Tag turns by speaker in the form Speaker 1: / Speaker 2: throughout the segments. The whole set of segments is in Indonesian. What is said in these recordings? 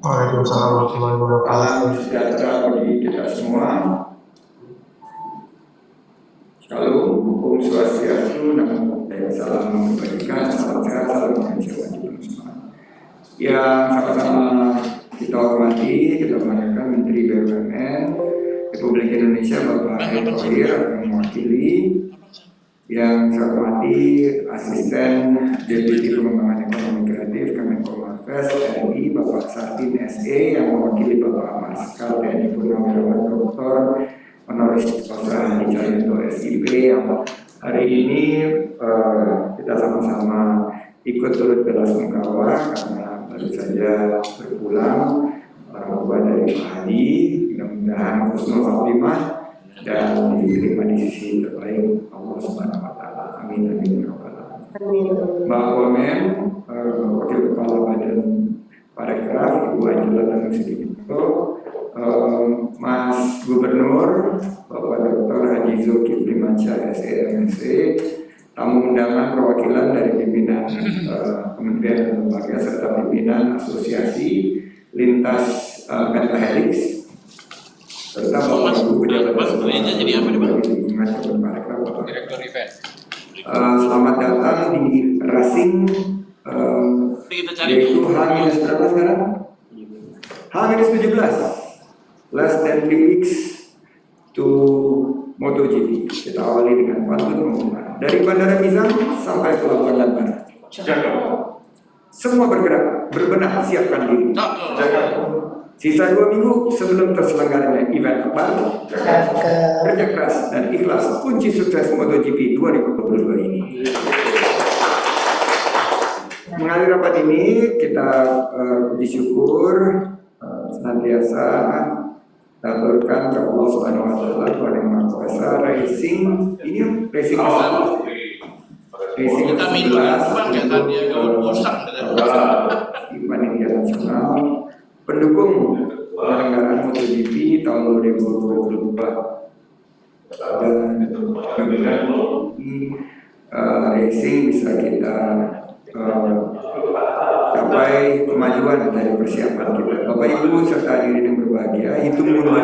Speaker 1: Waalaikumsalam warahmatullahi wabarakatuh.
Speaker 2: Salam sejahtera bagi kita semua. Shalom, Om Swastiastu, Namo Buddhaya, salam kebajikan, salam sehat, salam kebajikan semua. Yang sama-sama kita hormati, kita banggakan Menteri BUMN Republik Indonesia Bapak Erick Thohir yang mewakili. Yang saya hormati Asisten Deputi Pengembangan Ekonomi Kreatif Kemenkomarves RI Bapak Sartin SE yang mewakili Bapak Marsikal TNI Purnawirawan Dr. Honoris Causa Hadi Cahyanto SIP yang hari ini kita sama-sama ikut turut belasungkawa karena baru saja berpulang orang tua dari Pak Hadi. Mudah-mudahan husnul khotimah dan diterima di sisi terbaik Allah Subhanahu wa taala. Amin amin ya rabbal alamin. Mbak Wamen, Wakil Kepala Badan Parekraf, Ibu Angela Tanusudibito, Mas Gubernur Bapak Dr. Haji Zulkifli Mansyah SEMC, tamu undangan perwakilan dari pimpinan Kementerian dan Lembaga serta pimpinan Asosiasi Lintas Pentahelix, serta Bapak Ibu pejabat
Speaker 3: jadi apa nih Pak?
Speaker 2: Direktur event. Selamat datang di Racing.
Speaker 3: Kita cari
Speaker 2: Yaitu H- berapa sekarang? H-17. Less than 3 weeks to MotoGP. Kita awali dengan pantun pengumuman. Dari Bandara Mizang sampai Pelabuhan Lambar. Semua bergerak, berbenah, siapkan diri. Sisa 2 minggu sebelum terselenggaranya event baru, kerja keras dan ikhlas kunci sukses MotoGP 2022 ini. Mengalir rapat ini kita puji syukur senantiasa aturkan ke Allah Subhanahu wa taala Tuhan yang Maha Kuasa. Racing ini racing
Speaker 3: kita minum bang ya tadi ya gaun usang
Speaker 2: di panitia nasional pendukung penyelenggaraan MotoGP tahun 2022 dan mudah-mudahan racing bisa kita capai kemajuan dari persiapan kita. Bapak Ibu serta hadirin yang berbahagia, hitung mundur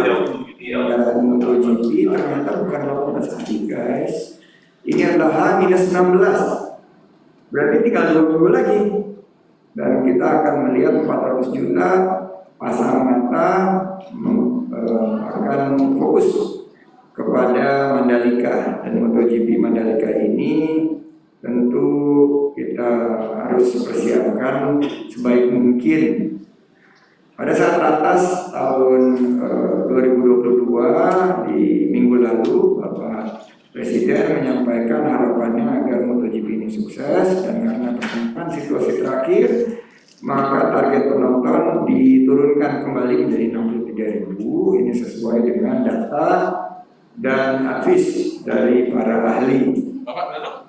Speaker 2: penyelenggaraan MotoGP ternyata bukan 18 hari guys. Ini adalah H-16, berarti tinggal 2 minggu lagi dan kita akan melihat 400 juta pasang mata akan fokus kepada Mandalika, dan MotoGP Mandalika ini tentu kita harus persiapkan sebaik mungkin. Pada saat ratas tahun 2022 di minggu lalu, Bapak Presiden menyampaikan harapannya agar MotoGP ini sukses, dan karena perkembangan situasi terakhir maka target penonton diturunkan kembali menjadi 63.000. Ini sesuai dengan data dan advis dari para ahli.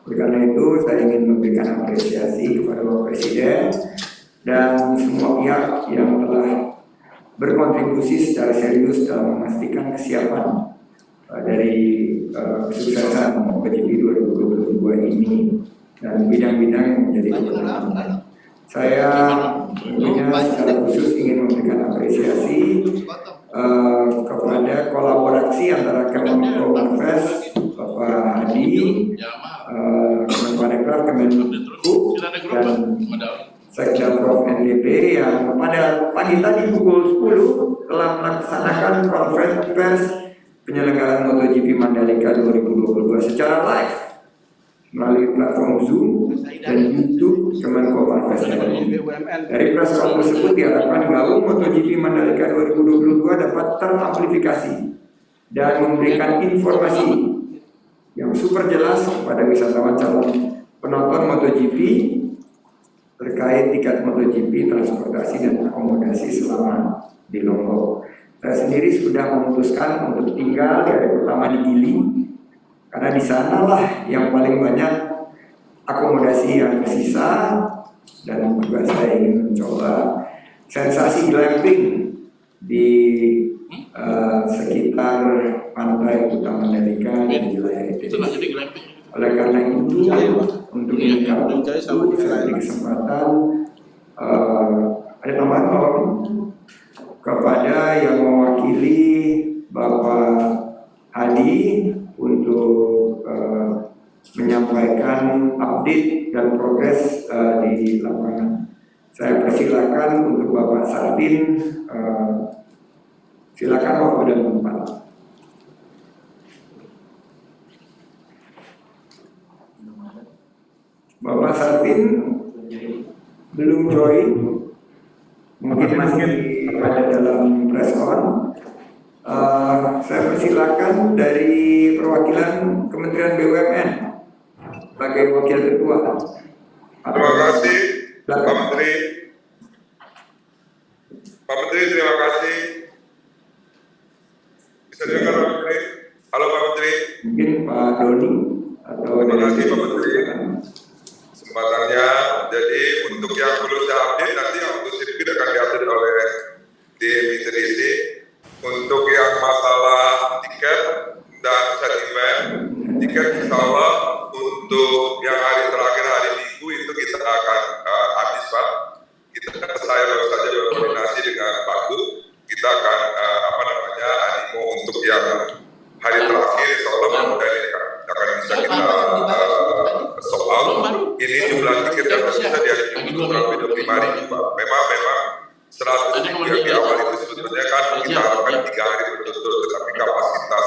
Speaker 2: Karena itu saya ingin memberikan apresiasi kepada Bapak Presiden dan semua pihak yang telah berkontribusi secara serius dalam memastikan kesiapan dari kesuksesan MotoGP 2022 ini dan bidang-bidang yang menjadi kepentingan. Saya tentunya secara khusus ingin memberikan apresiasi kepada kolaborasi antara Kemenkomarves Bapak Hadi, Kemenparekraf, Kemenhub dan Sekda Prof NDP yang pada pagi tadi pukul 10 telah melaksanakan konferensi pers penyelenggaraan MotoGP Mandalika 2022 secara live melalui platform Zoom dan YouTube Kemenkomarves. Dari press conference tersebut diharapkan gaung MotoGP Mandalika 2022 dapat teramplifikasi dan memberikan informasi yang super jelas kepada wisatawan calon penonton MotoGP terkait tiket MotoGP, transportasi dan akomodasi selama di Lombok. Saya sendiri sudah memutuskan untuk tinggal di hari pertama di Gili, karena di sanalah yang paling banyak akomodasi yang tersisa, dan juga saya ingin mencoba sensasi glamping di sekitar pantai utama Mandalika di wilayah itu. Oleh karena itu, untuk meningkatkan kesempatan ada tambahan ada yang mewakili Bapak Hadi untuk menyampaikan update dan progres di lapangan. Saya persilakan untuk Bapak Sardin, silakan waktu dan tempat. Bapak Sardin belum join, mungkin masih ada dalam press on. Saya persilakan dari perwakilan Kementerian BUMN sebagai wakil ketua.
Speaker 4: Terima kasih Pak Menteri. Pak Menteri, terima kasih. Bisa dengar Pak Menteri? Halo Pak Menteri.
Speaker 2: Mungkin Pak Doni atau
Speaker 4: terima kasih Pak Menteri kesempatannya. Jadi untuk yang perlu saya update nanti untuk sirkuit akan diupdate oleh tim ITDC. Untuk yang masalah tiket dan set event, tiket insya Allah untuk yang hari terakhir hari Minggu itu kita akan habis Pak. Saya baru saja berkoordinasi dengan Pak Gub, kita akan animo untuk yang hari terakhir insya Allah mudah ini akan bisa kita sold out. Ini jumlah tiket yang bisa dihasilkan kurang lebih 25.000 Pak. Memang 100 yang di awal itu sebetulnya kan kita harapkan 3 hari betul-betul, tetapi kapasitas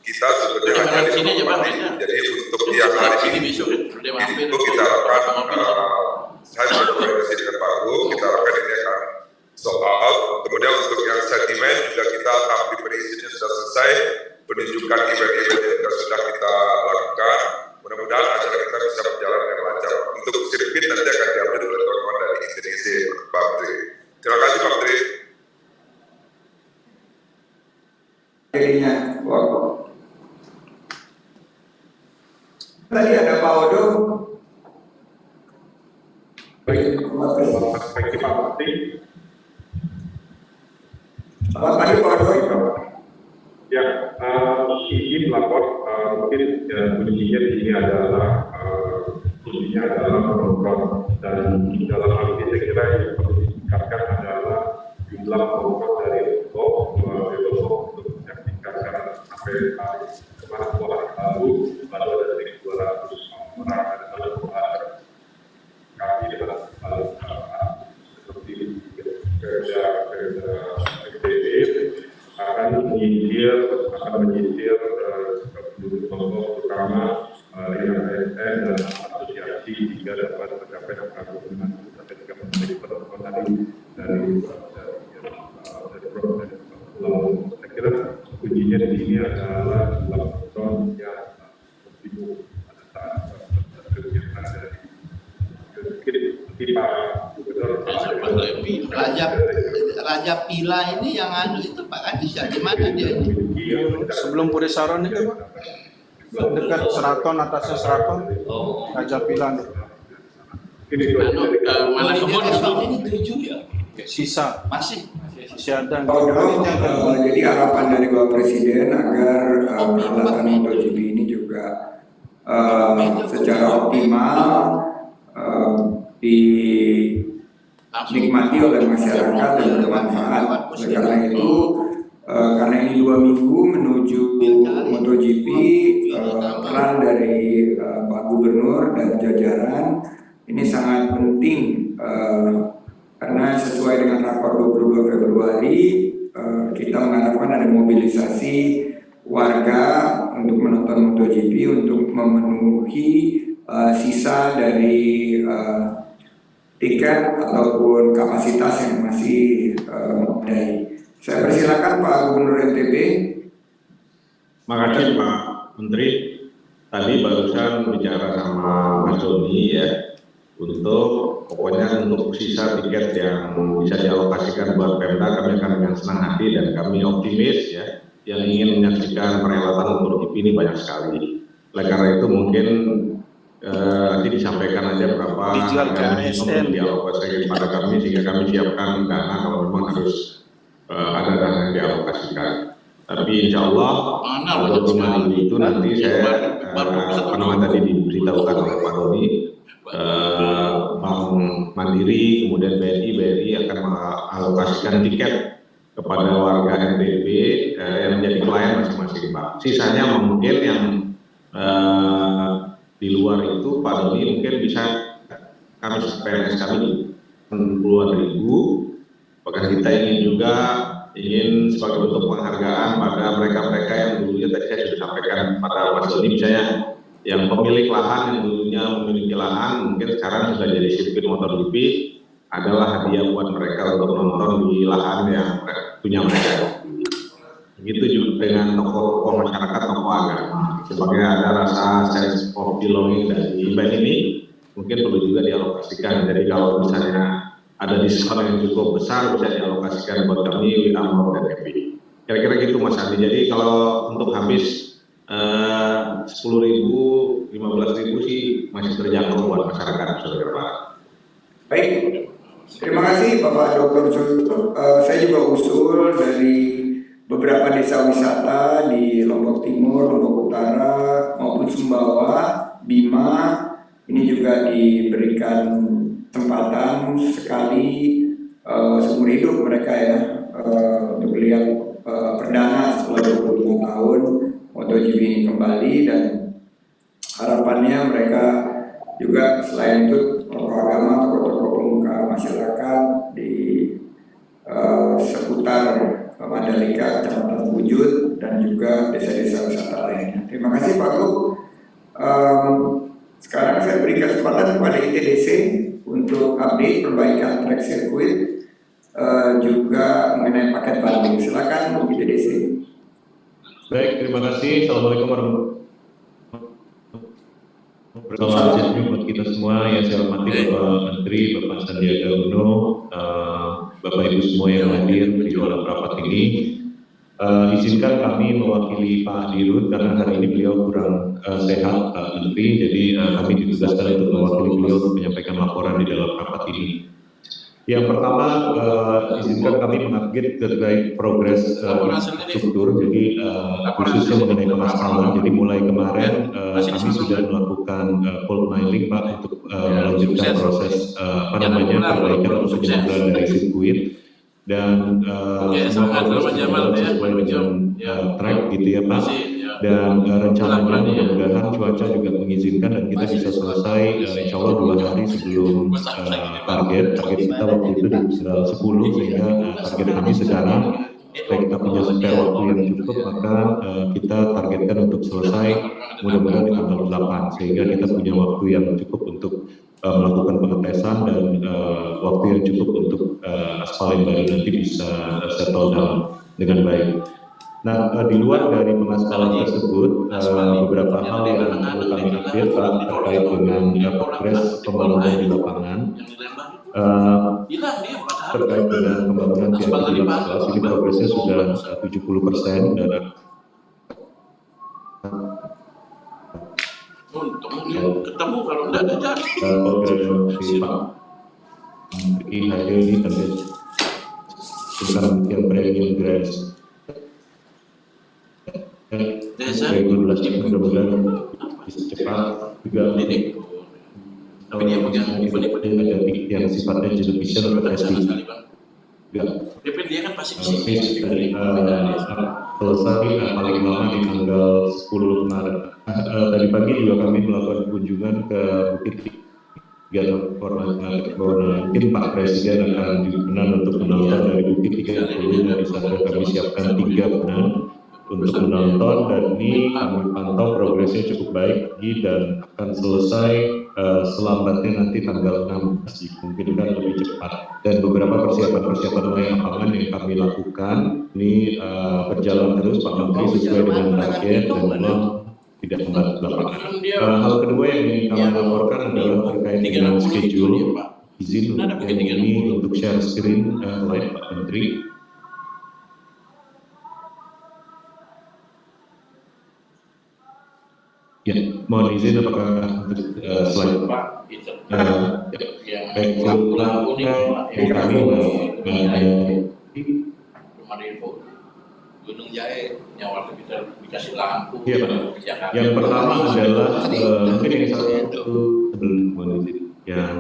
Speaker 4: kita sebetulnya hanya 5.000. Jadi untuk yang hari ini itu kita harapkan, saya sudah berkoordinasi dengan Pak Gub, kita harapkan ini akan sold out. Kemudian untuk yang sentimen juga kita tahap preparation sudah selesai, penunjukan event-event juga sudah kita lakukan. Mudah-mudahan acara kita bisa berjalan dengan lancar. Untuk sirkuit nanti akan diambil oleh teman-teman dari ITDC, Pak Menteri. Terima kasih Pak Menteri.
Speaker 2: Jadinya, tadi ada Pak Odo.
Speaker 5: Baik, perspektif Pak Menteri.
Speaker 2: Selamat pagi Pak Odo.
Speaker 5: Ya, izin lapor, mungkin kuncinya di sini adalah penonton, dan dalam hal ini saya kira yang perlu ditingkatkan adalah jumlah penonton dari untuk menyaksikan sampai kemarin lalu baru ada 1.200 orang dan kami dalam seperti kerja akan menyisir penduduk kelompok terutama yang ASN dan asosiasi hingga dapat mencapai angka 26 sampai 30 penonton tadi dari proses pulau. Saya kira kuncinya di sini adalah jumlah penonton yang sibuk pada saat kegiatan dari kita gubernur
Speaker 6: Raja Pila ini yang itu Pak Kadis ya, di mana dia ini?
Speaker 7: Sebelum Puri Saron itu Pak, dekat Seraton, atasnya Seraton, Raja Pila.
Speaker 3: Mana kebun
Speaker 6: ini 7 ya?
Speaker 7: Sisa
Speaker 6: Masih
Speaker 7: ada.
Speaker 2: Jadi harapan dari Bapak Presiden agar peralatan MotoGP ini juga secara optimal dinikmati oleh masyarakat dan bermanfaat. Oleh karena itu, karena ini 2 minggu menuju MotoGP, peran dari Pak Gubernur dan jajaran ini sangat penting, karena sesuai dengan rapor 22 Februari kita mengharapkan ada mobilisasi warga untuk menonton MotoGP untuk memenuhi sisa dari tiket ataupun kapasitas yang masih memadai. Saya persilakan Pak Gubernur NTB.
Speaker 8: Makasih Pak Menteri. Tadi barusan bicara sama Mas Doni ya, untuk pokoknya untuk sisa tiket yang bisa dialokasikan buat Pemda, kami akan dengan senang hati dan kami optimis ya, yang ingin menyaksikan perhelatan MotoGP ini banyak sekali. Oleh karena itu mungkin nanti disampaikan aja berapa yang dialokasikan kepada kami sehingga kami siapkan dana kalau memang harus ada dana yang dialokasikan. Tapi insya Allah untuk Juli itu nanti saya tadi diberitahukan oleh Pak Doni, Bank Mandiri kemudian BRI akan mengalokasikan tiket kepada warga NTB yang menjadi klien masing-masing Pak. Sisanya mungkin yang di luar itu Pak Doni mungkin bisa kami PNS kami puluhan ribu. Bahkan kita ingin sebagai bentuk penghargaan pada mereka-mereka yang dulunya tadi saya sudah sampaikan pada Mas Doni, misalnya yang pemilik lahan yang dulunya memiliki lahan mungkin sekarang sudah jadi sirkuit MotoGP, adalah hadiah buat mereka untuk nonton di lahan yang punya mereka. Begitu juga dengan tokoh-tokoh masyarakat, tokoh agama. Sebagai ada rasa sense of belonging dari event ini, mungkin perlu juga dialokasikan. Jadi kalau misalnya ada diskon yang cukup besar bisa dialokasikan buat kami, Amor dan Happy. Kira-kira gitu Mas Andi. Jadi kalau untuk habis 10.000, 15.000 sih masih terjangkau buat masyarakat, saudara Pak.
Speaker 2: Baik, terima kasih Bapak Dr. Suto. Saya juga usul dari beberapa desa wisata di Lombok Timur, Lombok Utara maupun Sumbawa, Bima, ini juga diberikan kesempatan sekali seumur hidup mereka ya untuk melihat perdana setelah 25 tahun MotoGP ini kembali, dan harapannya mereka juga selain itu tokoh agama, tokoh-tokoh pemuka masyarakat di seputar Mandalika, Kecamatan Wujud, dan juga desa-desa wisata lainnya. Terima kasih Pak Gub. Sekarang saya beri kesempatan kepada ITDC untuk update perbaikan track sirkuit juga mengenai paket banding. Silakan Bu ITDC.
Speaker 9: Baik, terima kasih. Assalamualaikum warahmatullahi wabarakatuh. Salam sejahtera buat kita semua. Yang saya hormati Bapak Menteri, Bapak Sandiaga Uno, Bapak Ibu semua yang hadir di dalam rapat ini. Izinkan kami mewakili Pak Dirut karena hari ini beliau kurang sehat, Pak Menteri. Jadi kami ditugaskan untuk mewakili beliau untuk menyampaikan laporan di dalam rapat ini. Yang pertama, izinkan kami mengupdate terkait progres struktur, jadi khususnya mengenai pemasangan. Jadi mulai kemarin kami sudah melakukan cold mining Pak untuk melanjutkan proses perbaikan untuk penyelenggaraan dari sirkuit, dan semua proses sesuai dengan track gitu ya Pak. Dan rencananya mudah-mudahan cuaca juga mengizinkan dan kita bisa selesai insya Allah 2 hari sebelum target kita waktu itu di tanggal 10, sehingga target kami sekarang supaya kita punya spare waktu yang cukup, maka kita targetkan untuk selesai mudah-mudahan di tanggal 8, sehingga kita punya waktu yang cukup untuk melakukan pengetesan dan waktu yang cukup untuk aspal yang baru nanti bisa settle down dengan baik. Nah, di luar dari pengaspalan tersebut, beberapa hal yang perlu kami update Pak terkait dengan progres pembangunan di lapangan. Terkait dengan pembangunan VIP di lapangan, ini progresnya sudah 70% dan
Speaker 3: ketemu kalau tidak ada jadi.
Speaker 9: Pak Menteri hadir ini terkait dengan premium grants.
Speaker 3: Desa
Speaker 9: 2012 mudah-mudahan bisa cepat juga.
Speaker 3: Tapi dia pegang
Speaker 9: ada yang sifatnya judicial atau SD.
Speaker 3: Tapi dia kan pasti kesini.
Speaker 9: Selesai paling lama di tanggal 10 Maret. Tadi pagi juga kami melakukan kunjungan ke Bukit Tiga bahwa mungkin Pak Presiden akan berkenan untuk menonton dari Bukit 30, dan di sana kami siapkan 3 penan untuk menonton, dan ini kami pantau progresnya cukup baik dan akan selesai selambatnya nanti tanggal 16, dimungkinkan lebih cepat. Dan beberapa persiapan lain lapangan yang kami lakukan ini berjalan terus Pak Menteri sesuai dengan target dan memang tidak membantu lapangan. Hal kedua yang ingin kami laporkan adalah terkait dengan schedule izin yang ini untuk share screen live Pak Menteri. Ya, mohon izin apakah untuk slide
Speaker 3: Pak, itu
Speaker 9: baik
Speaker 3: lampu
Speaker 9: yang kami
Speaker 3: rumah info Gunung Jahe nyawa kita dikasih lampu.
Speaker 9: Iya Pak. Yang pertama adalah mungkin yang satu sebelum mohon izin yang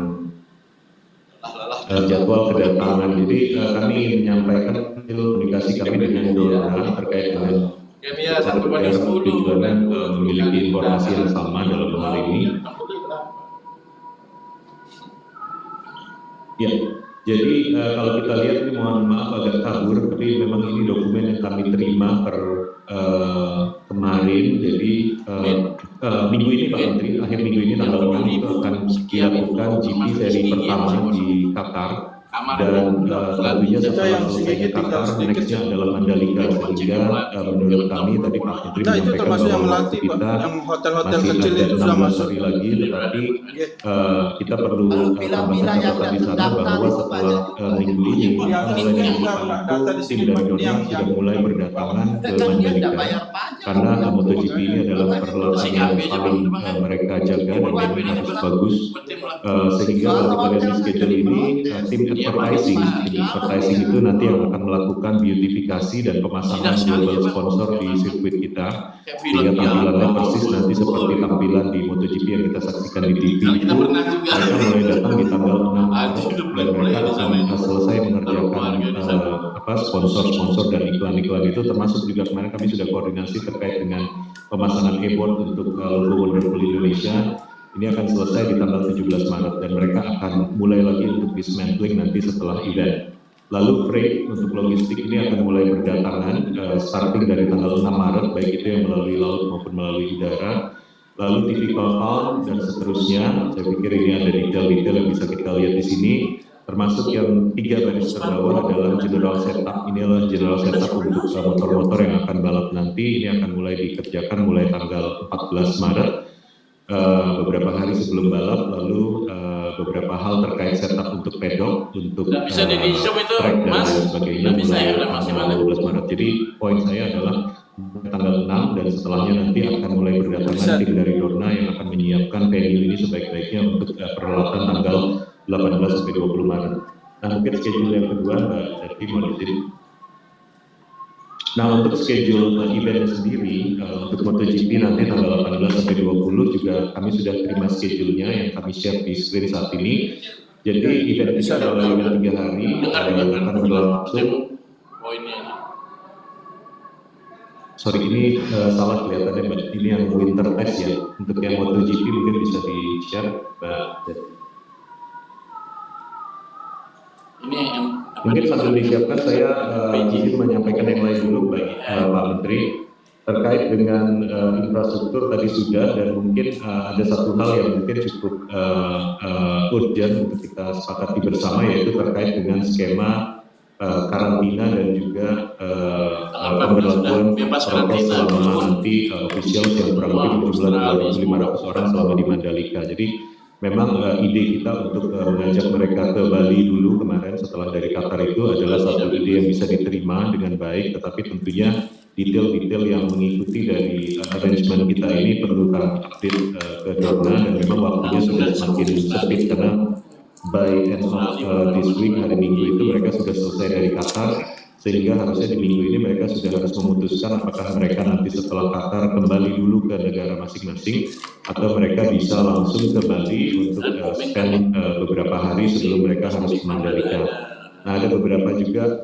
Speaker 9: jadwal kedatangan. Jadi kami ingin menyampaikan komunikasi kami dengan Dorna terkait dengan tujuannya memiliki informasi yang sama dalam hal ini. Ya, jadi kalau kita lihat ini mohon maaf agak kabur, tapi memang ini dokumen yang kami terima per kemarin. Jadi minggu ini Pak Menteri, akhir minggu ini tanggal 6 itu akan dilakukan GP seri pertama di Qatar. Dan tentunya setelah selesai Qatar, nextnya adalah Mandalika, sehingga menurut kami tadi Pak Menteri menyampaikan bahwa waktu kita
Speaker 7: hotel-hotel
Speaker 9: masih
Speaker 7: kecil
Speaker 9: ada
Speaker 7: itu sudah
Speaker 9: 16
Speaker 7: masuk.
Speaker 9: hari lagi, tetapi kita perlu tambahkan catatan di sana bahwa setelah minggu ini mulai dari tim dari Dorna sudah mulai berdatangan ke Mandalika, karena MotoGP ini adalah perhelatan yang paling mereka jaga dan yang harus bagus, sehingga kalau kita lihat di schedule ini tim advertising itu nanti yang akan melakukan beautifikasi dan pemasangan global sponsor di sirkuit kita, sehingga tampilannya persis nanti seperti tampilan di MotoGP yang kita saksikan di TV itu. Mereka mulai datang di tanggal 6 Maret dan mereka akan selesai mengerjakan sponsor dan iklan-iklan itu, termasuk juga kemarin kami sudah koordinasi terkait dengan pemasangan keyboard untuk logo Wonderful Indonesia. Ini akan selesai di tanggal 17 Maret dan mereka akan mulai lagi untuk dismantling nanti setelah event. Lalu freight untuk logistik ini akan mulai berdatangan starting dari tanggal 6 Maret, baik itu yang melalui laut maupun melalui udara. Lalu typical count dan seterusnya. Saya pikir ini ada detail-detail yang bisa kita lihat di sini. Termasuk yang 3 baris terbawah adalah general setup. Ini adalah general setup untuk motor-motor yang akan balap nanti. Ini akan mulai dikerjakan mulai tanggal 14 Maret. Beberapa hari sebelum balap, lalu beberapa hal terkait setup untuk pedok, untuk track dan lain sebagainya mulai tanggal 12 Maret. Jadi poin saya adalah tanggal 6 dan setelahnya nanti akan mulai berdatangan tim dari Dorna yang akan menyiapkan venue ini sebaik-baiknya untuk perhelatan tanggal 18 sampai 20 Maret. Nah, mungkin schedule yang kedua Mbak Jati mau izin. Nah, untuk schedule event sendiri untuk MotoGP nanti tanggal 18 sampai 20 juga kami sudah terima schedule-nya yang kami share di screen saat ini. Jadi event kita adalah event 3 hari akan berlangsung. Sorry, ini salah kelihatannya Mbak. Ini yang winter test ya. Untuk yang MotoGP mungkin bisa di-share Mbak.
Speaker 3: Ini yang
Speaker 9: mungkin sambil disiapkan saya izin menyampaikan yang lain dulu Pak Menteri terkait dengan infrastruktur tadi sudah, dan mungkin ada satu hal yang mungkin cukup urgent untuk kita sepakati bersama, yaitu terkait dengan skema karantina dan juga pemberlakuan prokes selama nanti official yang kurang lebih berjumlah 2.500 orang selama di Mandalika. Jadi memang ide kita untuk mengajak mereka ke Bali dulu kemarin setelah dari Qatar itu adalah satu ide yang bisa diterima dengan baik, tetapi tentunya detail-detail yang mengikuti dari arrangement kita ini perlu kami update ke Dorna, dan memang waktunya sudah semakin sempit karena by end of this week, hari Minggu itu mereka sudah selesai dari Qatar, sehingga harusnya di minggu ini mereka sudah harus memutuskan apakah mereka nanti setelah Qatar kembali dulu ke negara masing-masing atau mereka bisa langsung ke Bali untuk spend beberapa hari sebelum mereka harus ke Mandalika. Nah, ada beberapa juga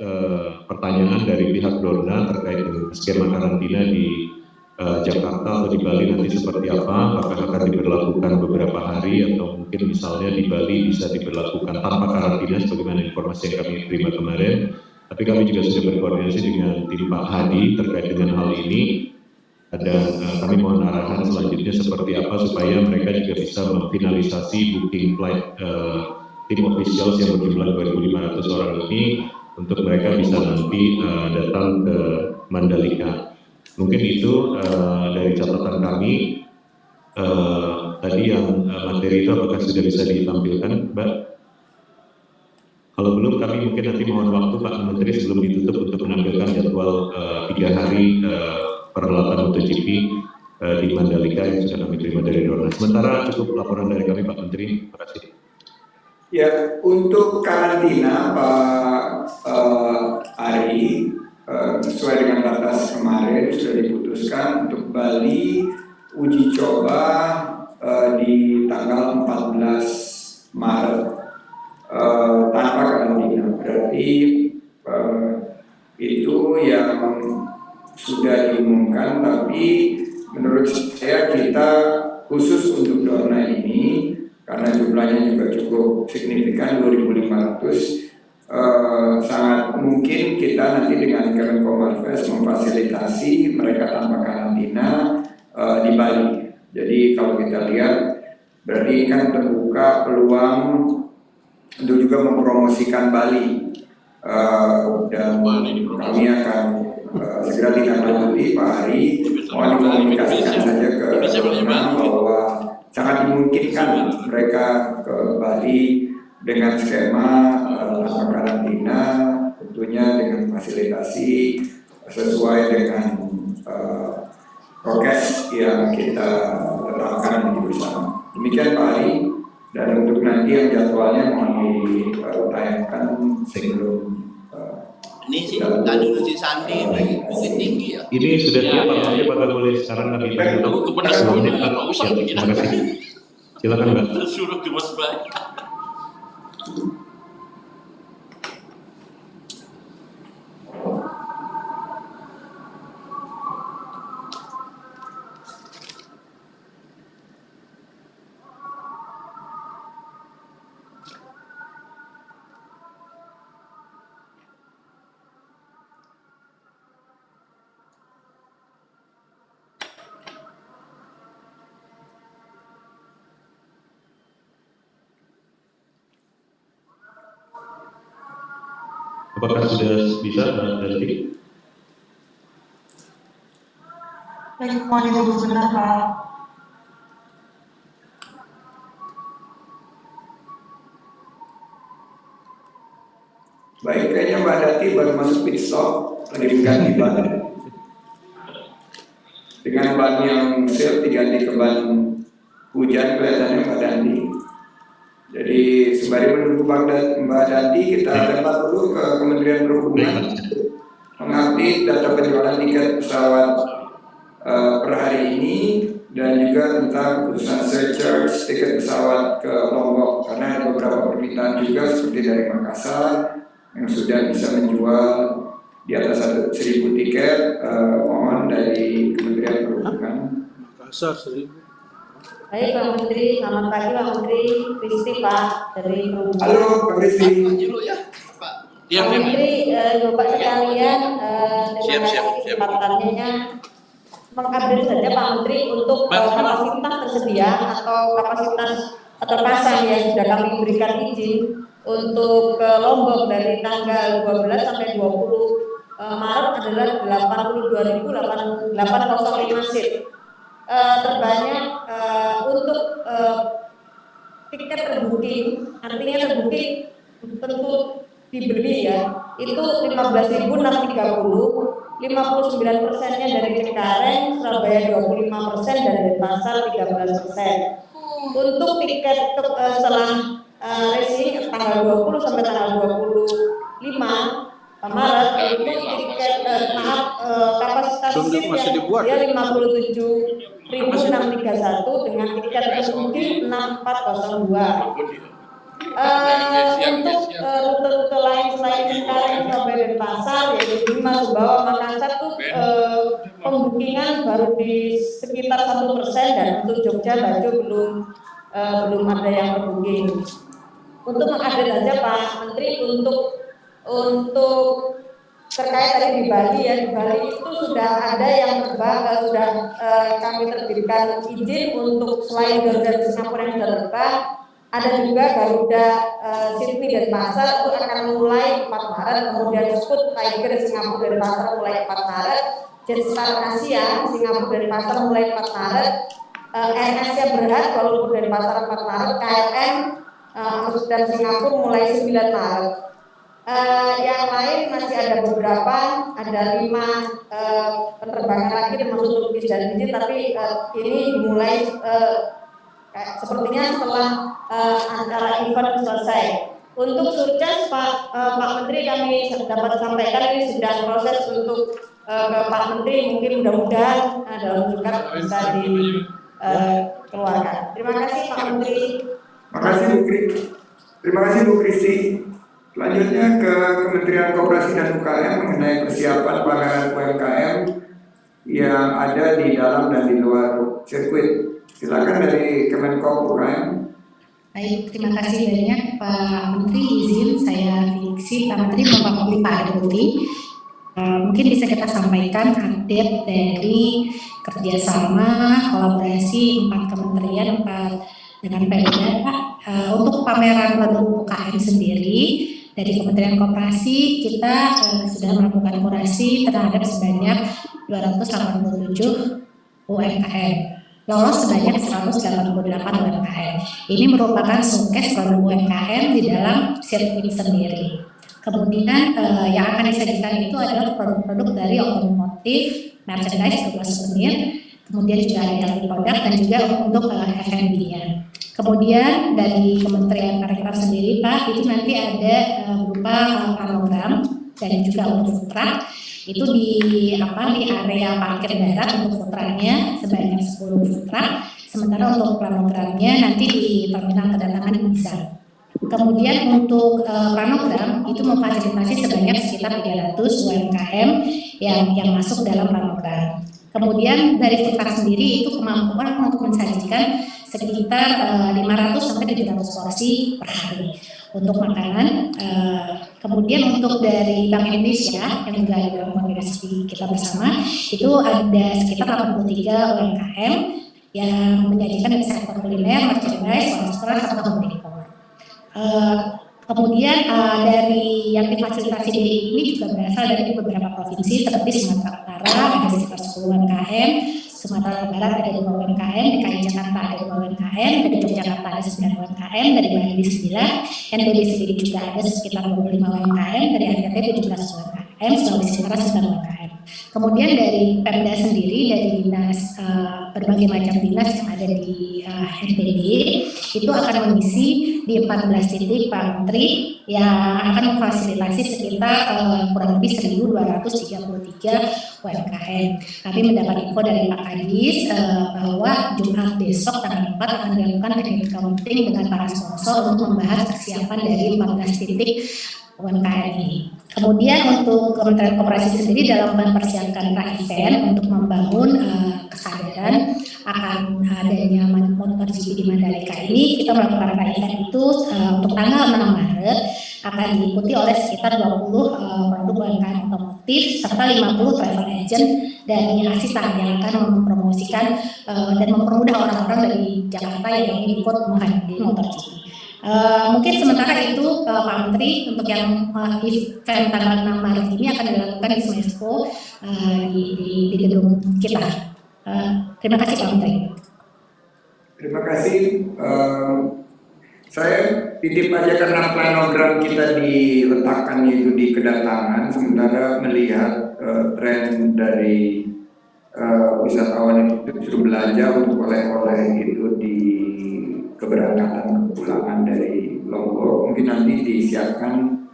Speaker 9: pertanyaan dari pihak Dorna terkait dengan skema karantina di Jakarta atau di Bali nanti seperti apa, apakah akan diberlakukan beberapa hari atau mungkin misalnya di Bali bisa diberlakukan tanpa karantina sebagaimana informasi yang kami terima kemarin. Tapi kami juga sudah berkoordinasi dengan tim Pak Hadi terkait dengan hal ini, dan kami mohon arahan selanjutnya seperti apa supaya mereka juga bisa memfinalisasi booking flight tim officials yang berjumlah 2.500 orang ini untuk mereka bisa nanti datang ke Mandalika. Mungkin itu dari catatan kami. Tadi yang materi itu apakah sudah bisa ditampilkan, Mbak? Kalau belum, kami mungkin nanti mohon waktu Pak Menteri sebelum ditutup untuk menampilkan jadwal 3 hari perhelatan MotoGP di Mandalika yang sudah kami terima dari Dorna. Sementara cukup laporan dari kami Pak Menteri. Terima kasih.
Speaker 2: Ya, untuk karantina Pak Ari, sesuai dengan batas kemarin sudah diputuskan untuk Bali uji coba di tanggal 14 Maret. sudah diumumkan, tapi menurut saya kita khusus untuk Dorna ini karena jumlahnya juga cukup signifikan 2.500, sangat mungkin kita nanti dengan Kemenkomarves memfasilitasi mereka tanpa karantina di Bali. Jadi kalau kita lihat berarti kan terbuka peluang untuk juga mempromosikan Bali, dan kami akan segera ditindaklanjuti Pak Hari. Mohon dikomunikasikan saja ke Dorna bahwa sangat dimungkinkan mereka ke Bali dengan skema tanpa karantina, tentunya dengan fasilitasi sesuai dengan prokes yang kita tetapkan di bersama. Demikian Pak Ari, dan untuk nanti yang jadwalnya mohon ditayangkan sebelum
Speaker 6: Ini sih tadi si Sandi Bukit Tinggi ya.
Speaker 9: Ini sudah siap Pak, nanti bakal boleh sekarang lebih banyak.
Speaker 6: Aku kebenaran nggak usah begini.
Speaker 9: Terima kasih. Silakan Mbak.
Speaker 6: Suruh ke Mas Bay.
Speaker 9: Apakah sudah bisa Mbak Danti?
Speaker 10: Baik, mohon ditunggu sebentar Pak.
Speaker 2: baik, kayaknya Mbak Dati baru masuk pit stop, lagi diganti ban. Dengan ban yang sel diganti ke ban hujan kelihatannya Mbak Dati. Jadi sembari menunggu Mbak Dati, kita lempar dulu ke Kementerian Perhubungan mengupdate data penjualan tiket pesawat per hari ini, dan juga tentang keputusan surcharge tiket pesawat ke Lombok, karena ada beberapa permintaan juga seperti dari Makassar yang sudah bisa menjual di atas 1.000 tiket. Mohon dari Kementerian Perhubungan.
Speaker 7: Makassar 1.000.
Speaker 10: Baik Pak Menteri, selamat pagi Pak Menteri. Kristi Pak dari Perhubungan.
Speaker 2: Halo Pak Kristi.
Speaker 6: Dulu ya, Pak.
Speaker 10: Pak Menteri, Bapak sekalian,
Speaker 6: Siap.
Speaker 10: kesempatannya mengupdate saja Pak Menteri untuk kapasitas tersedia atau kapasitas terpasang yang sudah kami berikan izin untuk ke Lombok dari tanggal 12 sampai 20 Maret adalah 82.805 seat. Terbanyak untuk tiket terbooking, artinya terbooking tentu dibeli ya, itu 15.630, 59%-nya dari Cengkareng, Surabaya 25%, dan Denpasar 13%. Untuk tiket setelah racing tanggal 20 sampai tanggal 25 Maret itu tiket kapasitas seatnya dia 57.631 dengan tiket terbooking 6402. Untuk rute-rute lain selain Cengkareng, Surabaya, dan Denpasar yaitu Bima, Sumbawa, Makassar tuh pembookingan baru di sekitar 1%, dan untuk Jogja, Bajo belum ada yang terbooking. Untuk mengupdate saja Pak Menteri untuk terkait tadi di Bali ya, di Bali itu sudah ada yang terbang, sudah kami terbitkan izin untuk selain Garuda Singapura yang sudah terbang, ada juga Garuda Sydney dan Denpasar itu akan mulai 4 Maret, kemudian Scoot Tiger Singapura dan Denpasar mulai 4 Maret, Jetstar Asia Singapura dan Denpasar mulai 4 Maret, Air Asia Berhad Kuala Lumpur dan Denpasar 4 Maret, KLM Amsterdam Singapura mulai 9 Maret. Yang lain masih ada beberapa, ada 5 penerbangan lagi termasuk Turkish dan Egypt, tapi ini dimulai sepertinya setelah antara event selesai. Untuk surcharge Pak Menteri kami dapat sampaikan ini sedang proses untuk Pak Menteri, mungkin mudah-mudahan dalam dekat bisa dikeluarkan. Terima kasih Pak Menteri.
Speaker 2: Terima kasih Bu Kristi. Selanjutnya ke Kementerian Koperasi dan UKM mengenai persiapan para UMKM yang ada di dalam dan di luar sirkuit. Silakan dari Kemenko UKM.
Speaker 11: Baik, terima kasih banyak Pak Menteri. Izin saya fiksi Pak Menteri mewakili Pak Deputi. Mungkin bisa kita sampaikan update dari kerjasama kolaborasi 4 kementerian dengan Pemda Pak. Untuk pameran produk UKM sendiri dari Kementerian Koperasi kita sudah melakukan kurasi terhadap sebanyak 287 UMKM. Lolos sebanyak 188 UMKM. Ini merupakan showcase produk UMKM di dalam sirkuit sendiri. Kemudian yang akan disajikan itu adalah produk-produk dari otomotif, merchandise berupa souvenir, kemudian juga ada produk dan juga untuk F&B-nya. Kemudian dari Kementerian Pariwisata sendiri Pak, itu nanti ada berupa program dan juga untuk food truck. Itu di area parkir darat untuk food truck-nya sebanyak 10 food truck. Sementara untuk planogramnya nanti di terminal kedatangan bisa. Kemudian untuk planogram itu memfasilitasi sebanyak sekitar 300 UMKM yang masuk dalam planogram. Kemudian dari food truck sendiri itu kemampuan untuk mensajikan sekitar 500 sampai 700 porsi per hari untuk makanan. Kemudian untuk dari Bank Indonesia yang juga ada dalam komunikasi kita bersama itu ada sekitar 83 UMKM yang menyajikan dari sektor kuliner, merchandise, restoran, serta dekor. Kemudian dari yang difasilitasi ini juga berasal dari beberapa provinsi seperti Sumatera Utara ada sekitar 10 UMKM, Sumatera Barat ada 2 UMKM, DKI Jakarta ada 2 UMKM, dari Yogyakarta ada 9 UMKM, dari Bali 9, NTB sendiri juga ada sekitar 25 UMKM, dari NTT 17 UMKM, Sulawesi Utara 9 UMKM. Kemudian dari Pemda sendiri, dari dinas berbagai macam dinas yang ada di NTB itu akan mengisi di 14 titik Pak Menteri yang akan memfasilitasi sekitar kurang lebih 1.233 UMKM. Kami mendapat info dari Pak Kadis bahwa Jumat besok tanggal 4 akan dilakukan technical counting dengan para sponsor untuk membahas kesiapan dari 14 titik UMKM ini. Kemudian untuk Kementerian Koperasi sendiri dalam mempersiapkan event untuk membangun kesadaran akan adanya MotoGP di Mandalika ini, kita melakukan event itu untuk tanggal 6 Maret akan diikuti oleh sekitar 20 produk UMKM otomotif serta 50 travel agent dan asisten yang akan mempromosikan dan mempermudah orang-orang dari Jakarta yang ingin ikut menghadiri MotoGP. Mungkin sementara itu Pak Menteri untuk yang event tanggal 6 Maret ini akan dilakukan di Smesco di gedung kita. Terima kasih Pak Menteri.
Speaker 2: Terima kasih. Saya titip aja karena planogram kita diletakkan itu di kedatangan, sementara melihat tren dari wisatawan itu justru belanja untuk oleh-oleh itu di keberangkatan kepulangan dari Lombok. Mungkin nanti disiapkan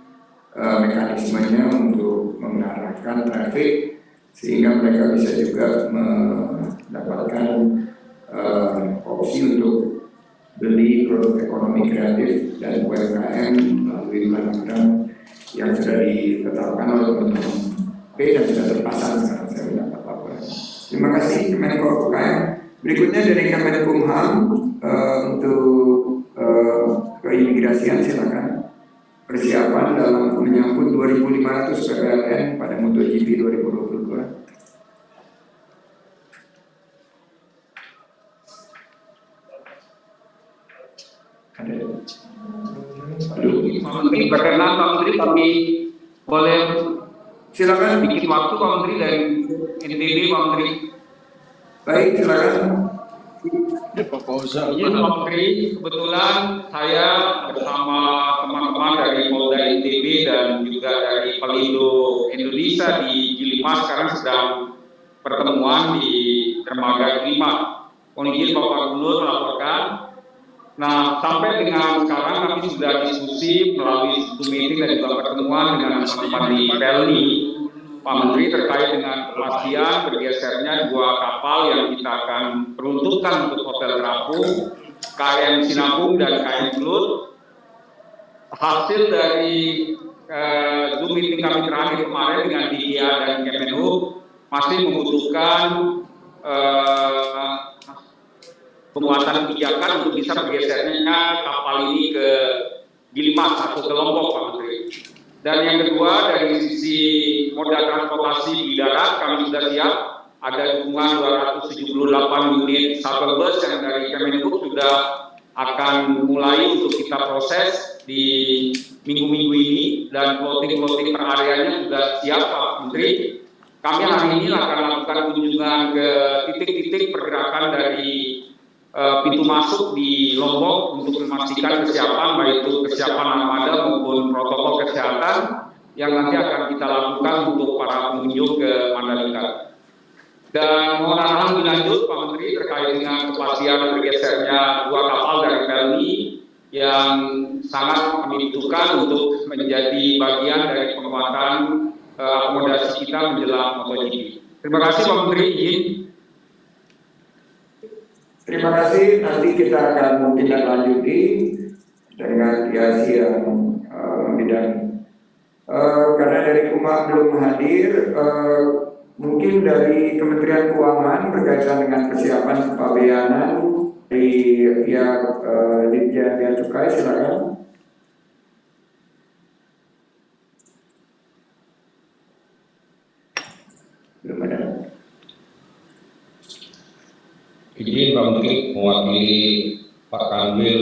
Speaker 2: mekanismenya untuk mengarahkan traffic sehingga mereka bisa juga mendapatkan opsi untuk beli produk ekonomi kreatif dan UMKM melalui planogram yang sudah ditetapkan oleh teman-teman P dan sudah terpasang sekarang saya mendapat laporan. Terima kasih Kemenko UKM. Berikutnya dari Kemenkumham untuk keimigrasian silakan. Persiapan dalam menyambut 2.500 PPLN pada MotoGP 2022.
Speaker 12: Pak Menteri, berkenan Pak Menteri kami boleh
Speaker 2: silakan
Speaker 12: bikin waktu Pak Menteri dari NTB Pak Menteri.
Speaker 2: Baik, silakan.
Speaker 12: Pak Menteri, kebetulan saya bersama teman-teman dari Polda NTB dan juga dari Pelindo Indonesia di Gilimas sekarang sedang pertemuan di dermaga Kelima. Mohon izin Bapak Gubernur melaporkan. Nah, sampai dengan sekarang kami sudah diskusi melalui Zoom meeting dan juga pertemuan dengan teman-teman di Pelni, Pak Menteri, terkait dengan kepastian bergesernya 2 kapal yang kita akan peruntukkan untuk Hotel Terapung, KM Sinabung dan KM Belut. Hasil dari Zoom meeting kami terakhir kemarin dengan DIA dan Kemenhub, masih membutuhkan penguatan kebijakan untuk bisa bergesernya kapal ini ke Gilimas atau ke Lombok, Pak Menteri. Dan yang kedua, dari sisi moda transportasi di darat kami sudah siap. Ada dukungan 278 unit shuttle bus yang dari Kemenhub sudah akan mulai untuk kita proses di minggu-minggu ini, dan floating per areanya sudah siap, Pak Menteri. Kami hari ini akan melakukan kunjungan ke titik-titik pergerakan dari pintu masuk di Lombok untuk memastikan kesiapan, baik itu kesiapan armada maupun protokol kesehatan yang nanti akan kita lakukan untuk para pengunjung ke Mandalika. Dan mohon arahan lebih lanjut Pak Menteri terkait dengan kepastian bergesernya 2 kapal dari Pelni yang sangat kami butuhkan untuk menjadi bagian dari penguatan akomodasi kita menjelang MotoGP. Terima kasih Pak Menteri, izin.
Speaker 2: Terima kasih. Nanti kita akan tindak lanjuti dengan PIC yang bidang. Karena dari Kuma belum hadir, mungkin dari Kementerian Keuangan berkaitan dengan persiapan kepabeanan dari pihak Ditjen Bea Cukai, silakan. Belum ada.
Speaker 13: Izin Pak Menteri mewakili Pak Kanwil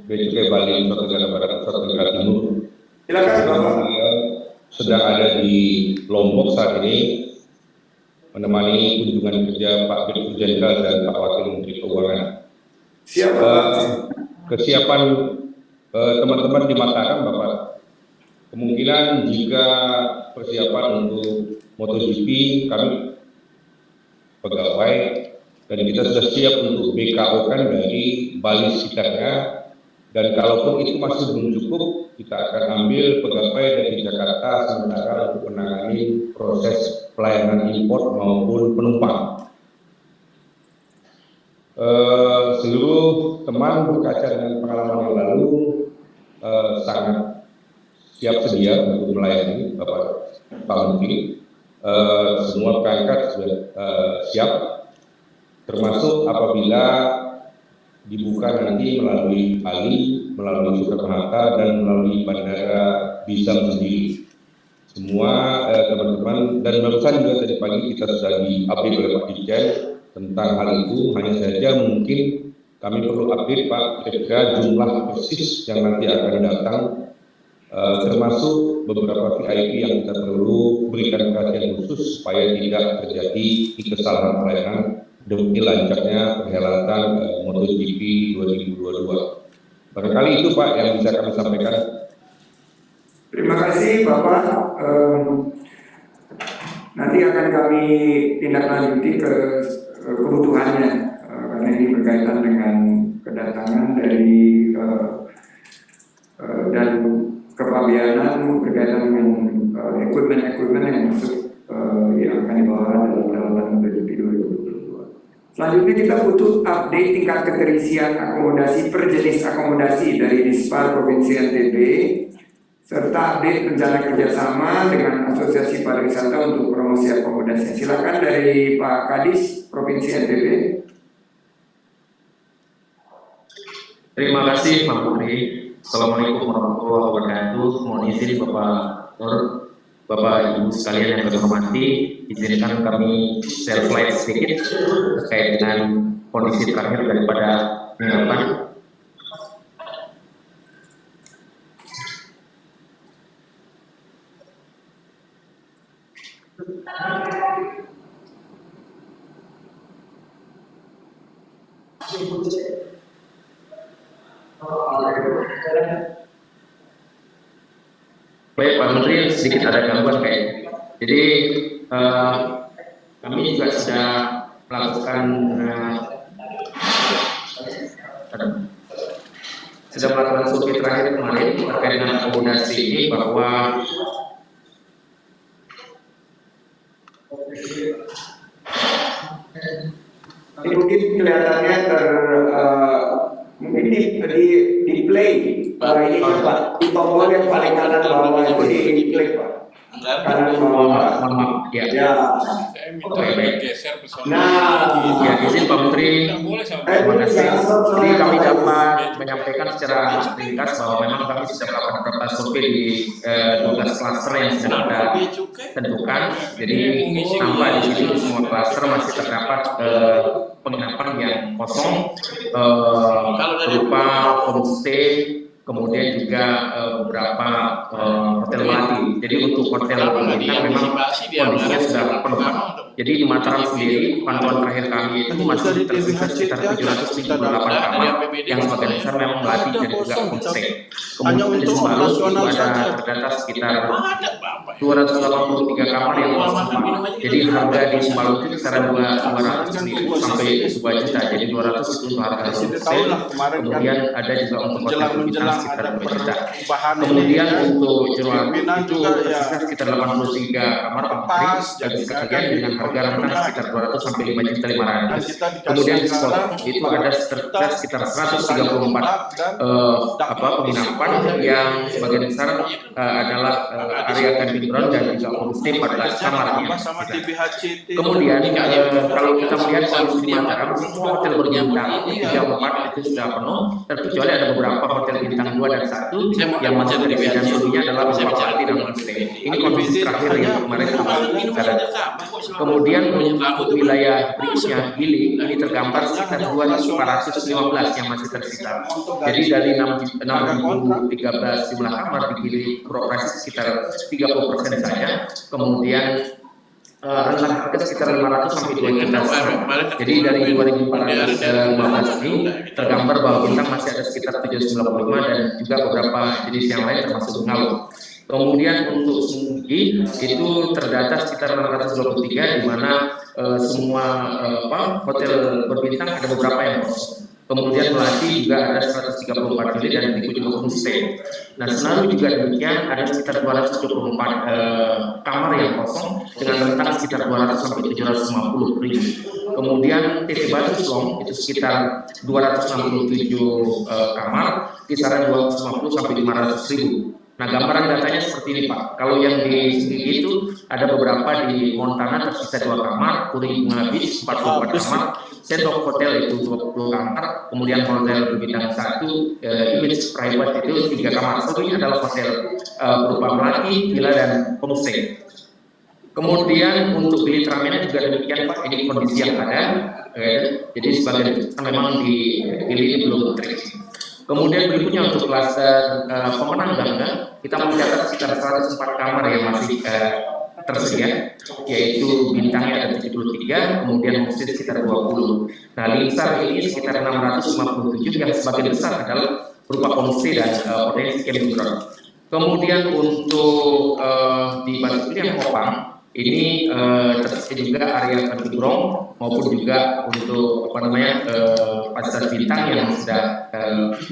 Speaker 13: Bea Cukai Bali Nusa Tenggara Barat, Nusa Tenggara Timur.
Speaker 2: Silakan Bapak.
Speaker 13: Sedang ada di Lombok saat ini menemani kunjungan kerja Pak Direktur Jenderal dan Pak Wakil Menteri Keuangan.
Speaker 2: Siapa?
Speaker 13: Kesiapan teman-teman di Mataram, Bapak. Kemungkinan jika persiapan untuk MotoGP kami pegawai dan kita sudah siap untuk BKO kan dari Bali sekitarnya, dan kalaupun itu masih belum cukup kita akan ambil pegawai dari Jakarta sementara untuk menangani proses pelayanan import maupun penumpang. Seluruh teman berkaca dengan pengalaman yang lalu sangat siap sedia untuk melayani Bapak Pak Menteri. Semua perangkat sudah siap, termasuk apabila dibuka nanti melalui Bali, melalui Soekarno-Hatta, dan melalui Bandara Bisam sendiri. Semua teman-teman, dan barusan juga tadi pagi kita sudah di-update oleh Pak Dirjen tentang hal itu. Hanya saja mungkin kami perlu update Pak, kira-kira jumlah persis yang nanti akan datang, termasuk beberapa VIP yang kita perlu berikan perhatian khusus supaya tidak terjadi kesalahan pelayanan demi lancarnya perhelatan MotoGP 2022. Barangkali itu Pak yang bisa kami sampaikan.
Speaker 2: Terima kasih Bapak. Nanti akan kami tindak lanjuti ke kebutuhannya, karena ini berkaitan dengan kedatangan dari dan kepabeanan berkaitan dengan equipment yang masuk yang akan dibawa dalam perhelatan MotoGP 2022. Selanjutnya kita butuh update tingkat keterisian akomodasi per jenis akomodasi dari Dispar Provinsi NTB, serta update rencana kerjasama dengan Asosiasi Pariwisata untuk promosi akomodasi. Silakan dari Pak Kadis Provinsi NTB.
Speaker 14: Terima kasih Pak Menteri. Assalamualaikum warahmatullahi wabarakatuh. Mohon izin Bapak Nur, Bapak Ibu sekalian yang kami hormati, izinkan kami share slide sedikit terkait dengan kondisi terakhir daripada penginapan. Baik Pak Menteri, sedikit ada gangguan kayaknya. Jadi kami juga sudah melakukan survei terakhir kemarin terkait dengan akomodasi ini, bahwa
Speaker 2: mungkin kelihatannya mungkin di play ini Pak, di tombol yang paling kanan bawah itu di klik Pak. kanan bawah.
Speaker 14: Mohon maaf. Ya.
Speaker 2: Ya.
Speaker 14: Oke, baik.
Speaker 2: Nah,
Speaker 14: Ya, izin Pak Menteri. Terima kasih. Jadi kami dapat menyampaikan secara ringkas bahwa memang kami sudah melakukan beberapa survei di 12 klaster yang sudah kita tentukan. Jadi nampak di sini di semua klaster masih terdapat penginapan yang kosong berupa homestay, kemudian juga beberapa hotel melati. Jadi untuk hotel bintang memang kondisinya sudah penuh. Jadi di Mataram sendiri pantauan terakhir kami itu masih tersisa sekitar 778 kamar yang sebagian besar memang melati dan juga homestay. Kemudian di Sembalun itu ada terdata sekitar 283 kamar yang kosong. Jadi harga di Sembalun itu kisaran 200.000 sampai 2 juta. Jadi 200 itu untuk harga homestay. Kemudian ada juga untuk hotel bintang sekitar 2 juta. Kemudian untuk jeruan itu tersisa sekitar 83 kamar tempat dan sebagian dengan harga rendah sekitar 200 sampai 5.500.000. Kemudian di spot itu ada sekitar 134 penginapan yang sebagian besar adalah area camping ground dan juga homestay 14 kamarnya. Kemudian kalau kita melihat kondisi di Mataram, semua hotel berbintang 3-4 itu sudah penuh, terkecuali ada beberapa hotel bintang 2 dan 1 yang masih dan selebihnya adalah beberapa party dan homestay. Ini kondisi terakhir yang kemarin kita. Kemudian untuk wilayah berikutnya Gili ini tergambar sekitar 2.415 yang masih tersisa. Jadi dari 6.013 jumlah kamar di Gili beroperasi sekitar 30% saja. Kemudian rentang harga sekitar 500 sampai 2 juta. Jadi dari 2.415 ini tergambar bahwa bintang masih ada sekitar 795 dan juga beberapa jenis yang lain termasuk Bungalu. Kemudian untuk Sunggi itu terdata sekitar 623 di mana semua hotel berbintang ada beberapa yang kosong. Kemudian Melati juga ada 134 unit dan ikut juga homestay. Nah, Senaru juga demikian ada sekitar 224 kamar yang kosong dengan rentang sekitar 200 sampai 750.000. Kemudian TT Batu Slong itu sekitar 267 kamar, kisaran 250 sampai 500.000. Nah, gambaran datanya seperti ini, Pak. Kalau yang di sini itu ada beberapa di Montana tersisa 2 kamar, Kuring Bunga Beach 44 kamar, Sendok Hotel itu 20 kamar, kemudian hotel berbintang 1, Image Private itu 3 kamar. Selebihnya adalah hotel berupa melati, villa dan homestay. Kemudian untuk bilik Tramena juga demikian, Pak. Ini kondisi yang ada. Jadi sebagian memang di bilik ini belum terisi. Kemudian berikutnya untuk klaster pemenang gangga, kita mencatat sekitar 104 kamar yang masih tersedia, yaitu bintangnya ada 73, kemudian homestay sekitar 20. Nah, Lingsar ini sekitar 657 yang sebagian besar adalah berupa homestay dan potensi camping ground. Kemudian untuk di Batu Kiliang Kopang ini tersedia juga area camping ground maupun juga untuk fasilitas bintang yang sudah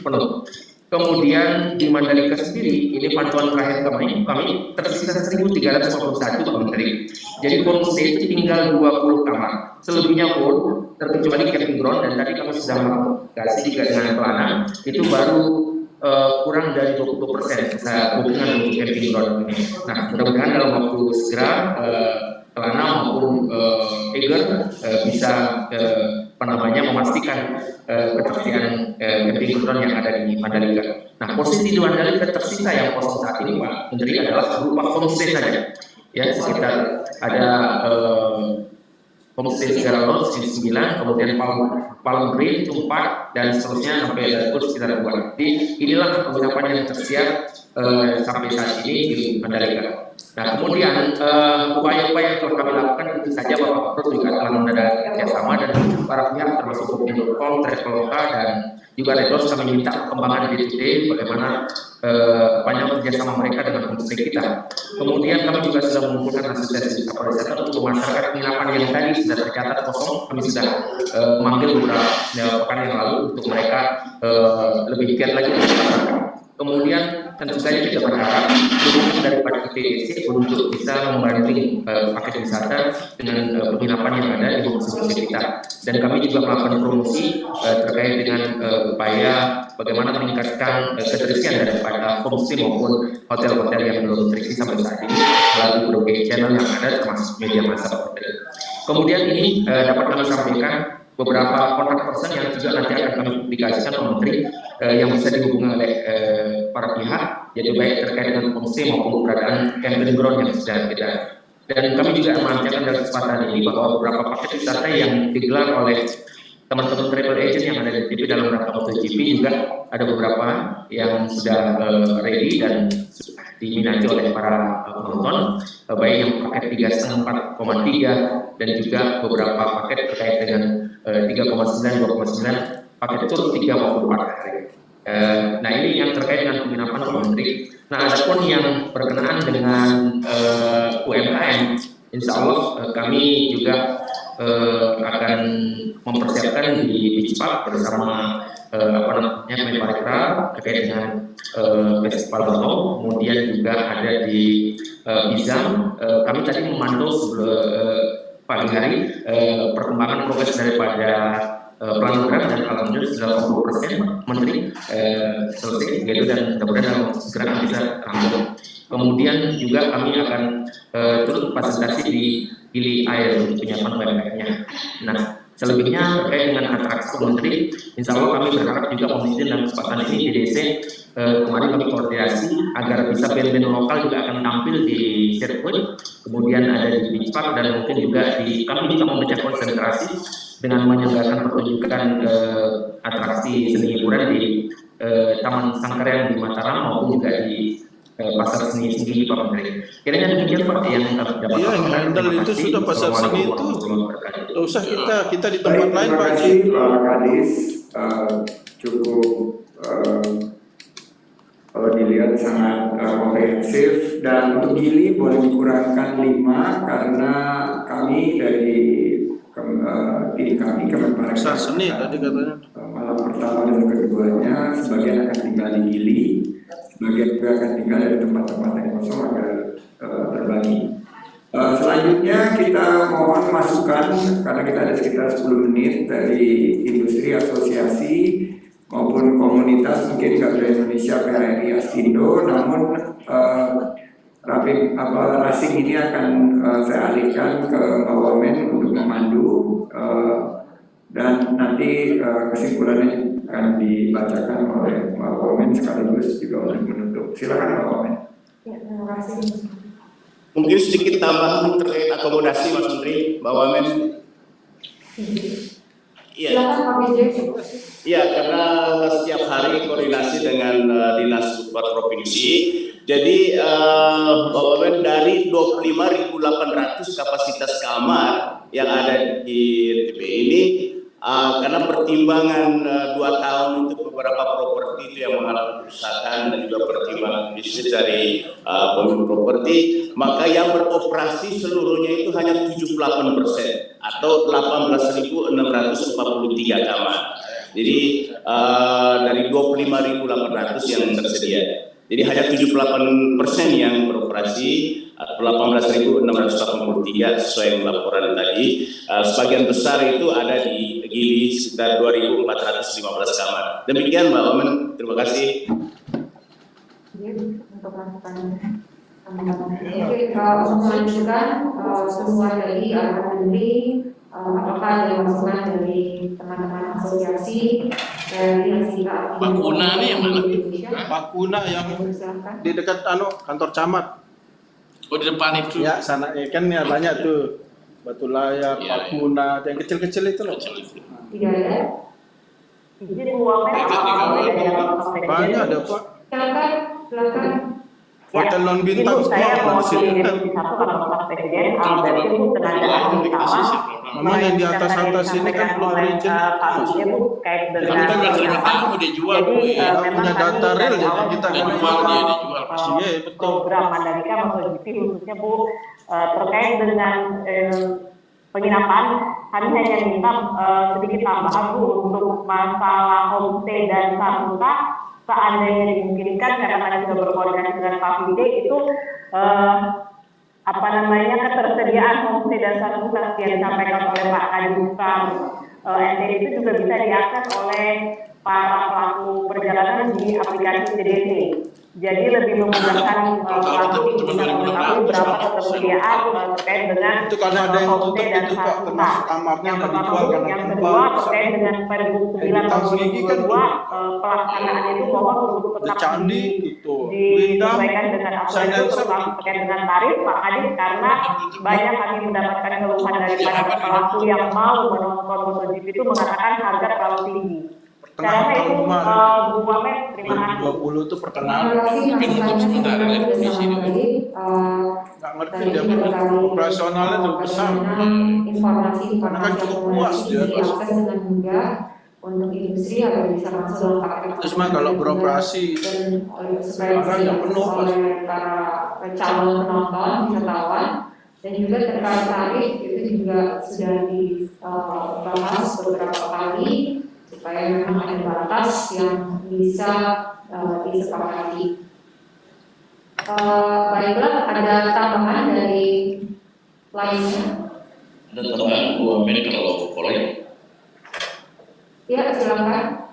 Speaker 14: penuh. Kemudian di Mandalika sendiri ini pantauan terakhir kami tersisa 1.351 Pak Menteri. Jadi homestay itu tinggal 20 kamar. Selebihnya pun terkecuali camping ground dan tadi kami sudah mengkaji juga dengan Kelana itu baru kurang dari 20% hubungan untuk camping ground ini. Nah, mudah-mudahan dalam waktu segera Kelana maupun Eger bisa memastikan ketersediaan camping ground yang ada di Mandalika. Nah, posisi di Mandalika tersisa yang kosong saat ini, Pak Menteri, adalah berupa homestay saja. Ya, sekitar ada homestay Segara Lodge 9, kemudian Palm Green itu 4 dan seterusnya sampai ada sekitar 2. Jadi inilah penginapan yang tersedia sampai saat ini di Mandalika. Nah, kemudian upaya-upaya yang telah kami lakukan tentu saja Bapak Gubernur juga telah mengadakan kerjasama dan para pihak termasuk Booking.com, Traveloka dan juga Red Doors kami minta perkembangan day-to-day bagaimana kerjasama mereka dengan homestay kita. Kemudian kami juga sudah mengumpulkan asosiasi wisata pariwisata untuk masyarakat penginapan yang tadi sudah tercatat kosong. Kami sudah memanggil beberapa pekan yang lalu untuk mereka lebih giat lagi untuk masyarakat. Kemudian tentu saja kita berharap dukungan daripada ITDC untuk bisa membantu paket wisata dengan penginapan yang ada di homestay kita. Dan kami juga melakukan promosi terkait dengan upaya bagaimana meningkatkan keterisian daripada homestay maupun hotel-hotel yang belum terisi sampai saat ini melalui berbagai channel yang ada termasuk media massa. Kemudian ini dapat kami sampaikan beberapa kontak person yang juga nanti akan kami publikasikan ke Menteri yang bisa dihubungi oleh para pihak, jadi baik terkait dengan homestay maupun keberadaan camping ground yang sudah ada. Dan kami juga menantikan dari kesempatan ini bahwa beberapa paket wisata yang digelar oleh teman-teman travel agent yang ada di TV dalam rangka MotoGP juga ada beberapa yang sudah ready dan sudah diminati oleh para penonton, baik yang paket 3,5 4,3 dan juga beberapa paket terkait dengan 3,9 2,9 paket tur 3 maupun 4 hari. Nah ini yang terkait dengan penginapan Pak Menteri. Nah adapun yang berkenaan dengan UMKM, insya Allah kami juga akan mempersiapkan di Beach Park bersama Menparekraf terkait dengan Festival Bangau, kemudian juga ada di Bizang. Kami tadi memantau pagi hari perkembangan progres daripada planogram dan alhamdulillah sudah 80% Menteri selesai gitu, dan mudah-mudahan segera bisa rampung. Kemudian juga kami akan turut fasilitasi di Gili Air untuk penyiapan UMKM-nya. Nah, selebihnya terkait dengan atraksi Menteri, insya Allah kami berharap juga memimpin dalam kesempatan ini ITDC kemarin kami koordinasi agar bisa band-band lokal juga akan tampil di sirkuit, kemudian ada di Beach Park dan mungkin juga kami juga membaca konsentrasi dengan menyelenggarakan pertunjukan atraksi seni hiburan di Taman Sangkareang di Mataram maupun juga di pasar seni sendiri Pak Menteri. Kiranya demikian Pak yang dapat.
Speaker 7: Iya, yang handle itu sudah pasar seni itu. Tidak usah kita di tempat lain Pak.
Speaker 2: Terima kasih Pak Kadis, cukup kalau dilihat sangat komprehensif, dan untuk Gili boleh dikurangkan 5 karena kami dari
Speaker 7: pasar seni tadi katanya.
Speaker 2: Malam pertama dan keduanya sebagian akan tinggal di Gili, sebagian juga akan tinggal dari tempat-tempat yang kosong agar terbagi. Selanjutnya kita mohon masukan karena kita ada sekitar 10 menit dari industri, asosiasi maupun komunitas, mungkin Garuda Indonesia, PHRI, Astindo, namun Racing ini akan saya alihkan ke Mbak Wamen untuk memandu, dan nanti kesimpulannya akan dibacakan oleh Mbak Wamen sekaligus juga oleh penutup. Silakan Mbak Wamen.
Speaker 10: Ya, terima kasih.
Speaker 15: Mungkin sedikit tambahan terkait akomodasi Mas Menteri, Mbak Wamen. Iya. Iya, karena setiap hari koordinasi dengan Dinas Bupati Provinsi. Jadi Mbak Wamen, dari 25.800 kapasitas kamar yang ada di TP ini, karena pertimbangan 2 tahun untuk beberapa properti itu yang mengalami kerusakan dan juga pertimbangan bisnis dari pemilik properti, maka yang beroperasi seluruhnya itu hanya 78% atau 18.643 kamar. Jadi dari 25.800 yang tersedia. Jadi hanya 78% yang beroperasi, 18.683 sesuai laporan tadi. Sebagian besar itu ada di Gili sekitar 2.415 kamar. Demikian Mbak Wamen, terima kasih.
Speaker 10: Untuk masukan Oke, untuk melanjutkan sesuai dari arahan Menteri, apakah ada masukan dari teman-teman asosiasi dari Asika
Speaker 3: Pak Kuna nih yang mana?
Speaker 7: Pak Kuna yang di dekat kantor camat.
Speaker 3: Oh di depan itu?
Speaker 7: Ya sana ya kan ya banyak tuh Batu Layar, ya, Pak Kuna, yang kecil-kecil itu loh.
Speaker 10: Tidak ada. Izin uangnya
Speaker 7: banyak ada Pak.
Speaker 10: Silakan.
Speaker 7: Hotel non bintang
Speaker 10: saya mau
Speaker 7: di
Speaker 10: satu kantor staf presiden, dari itu tenaga ahli utama.
Speaker 7: Memang yang di atas ini kan belum izin.
Speaker 10: Kasusnya Bu kayak dengan.
Speaker 3: Kita nggak terima tamu dia jual.
Speaker 7: Jadi punya data real jadi kita
Speaker 3: kan jual dia dijual.
Speaker 7: Iya betul.
Speaker 10: Program Mandalika MotoGP khususnya Bu terkait dengan penginapan, kami hanya minta sedikit tambahan Bu untuk masalah homestay dan sarmuta. seandainya dimungkinkan karena kami sudah berkoordinasi dengan Pak Fide itu ketersediaan homestay dan fasilitas yang disampaikan oleh Pak Kadifkam NTB itu juga bisa diakses oleh para pelaku perjalanan di aplikasi CDC. Jadi lebih memudahkan pelaku bisa mengetahui berapa ketersediaan terkait dengan
Speaker 7: itu karena ada yang tutup
Speaker 10: dan
Speaker 7: itu Pak, termasuk kamarnya nggak dijual karena
Speaker 10: yang kedua terkait dengan Pergub 9 tahun 2022 pelaksanaan itu bahwa untuk tetap disesuaikan dengan apa itu terkait dengan tarif Pak Kadif, karena banyak kami mendapatkan keluhan dari para pelaku yang mau menonton MotoGP itu mengatakan harga terlalu tinggi. Karena itu Bu Wamen, terima kasih.
Speaker 7: 20 itu perkenalan.
Speaker 3: Mungkin untuk sementara lihat kondisi ini.
Speaker 7: Nggak ngerti dia operasionalnya lebih besar. Karena kan cukup puas dia.
Speaker 16: Diakses dengan mudah untuk industri agar bisa langsung pakai.
Speaker 7: Terus mah kalau beroperasi
Speaker 16: supaya
Speaker 7: yang penuh
Speaker 16: oleh para calon penonton wisatawan, dan juga terkait tarif itu juga sudah dibahas beberapa kali supaya memang ada batas yang bisa disepakati. Baiklah, ada tambahan dari lainnya?
Speaker 3: Ada tambahan Bu Wamen kalau boleh?
Speaker 16: Ya, silakan.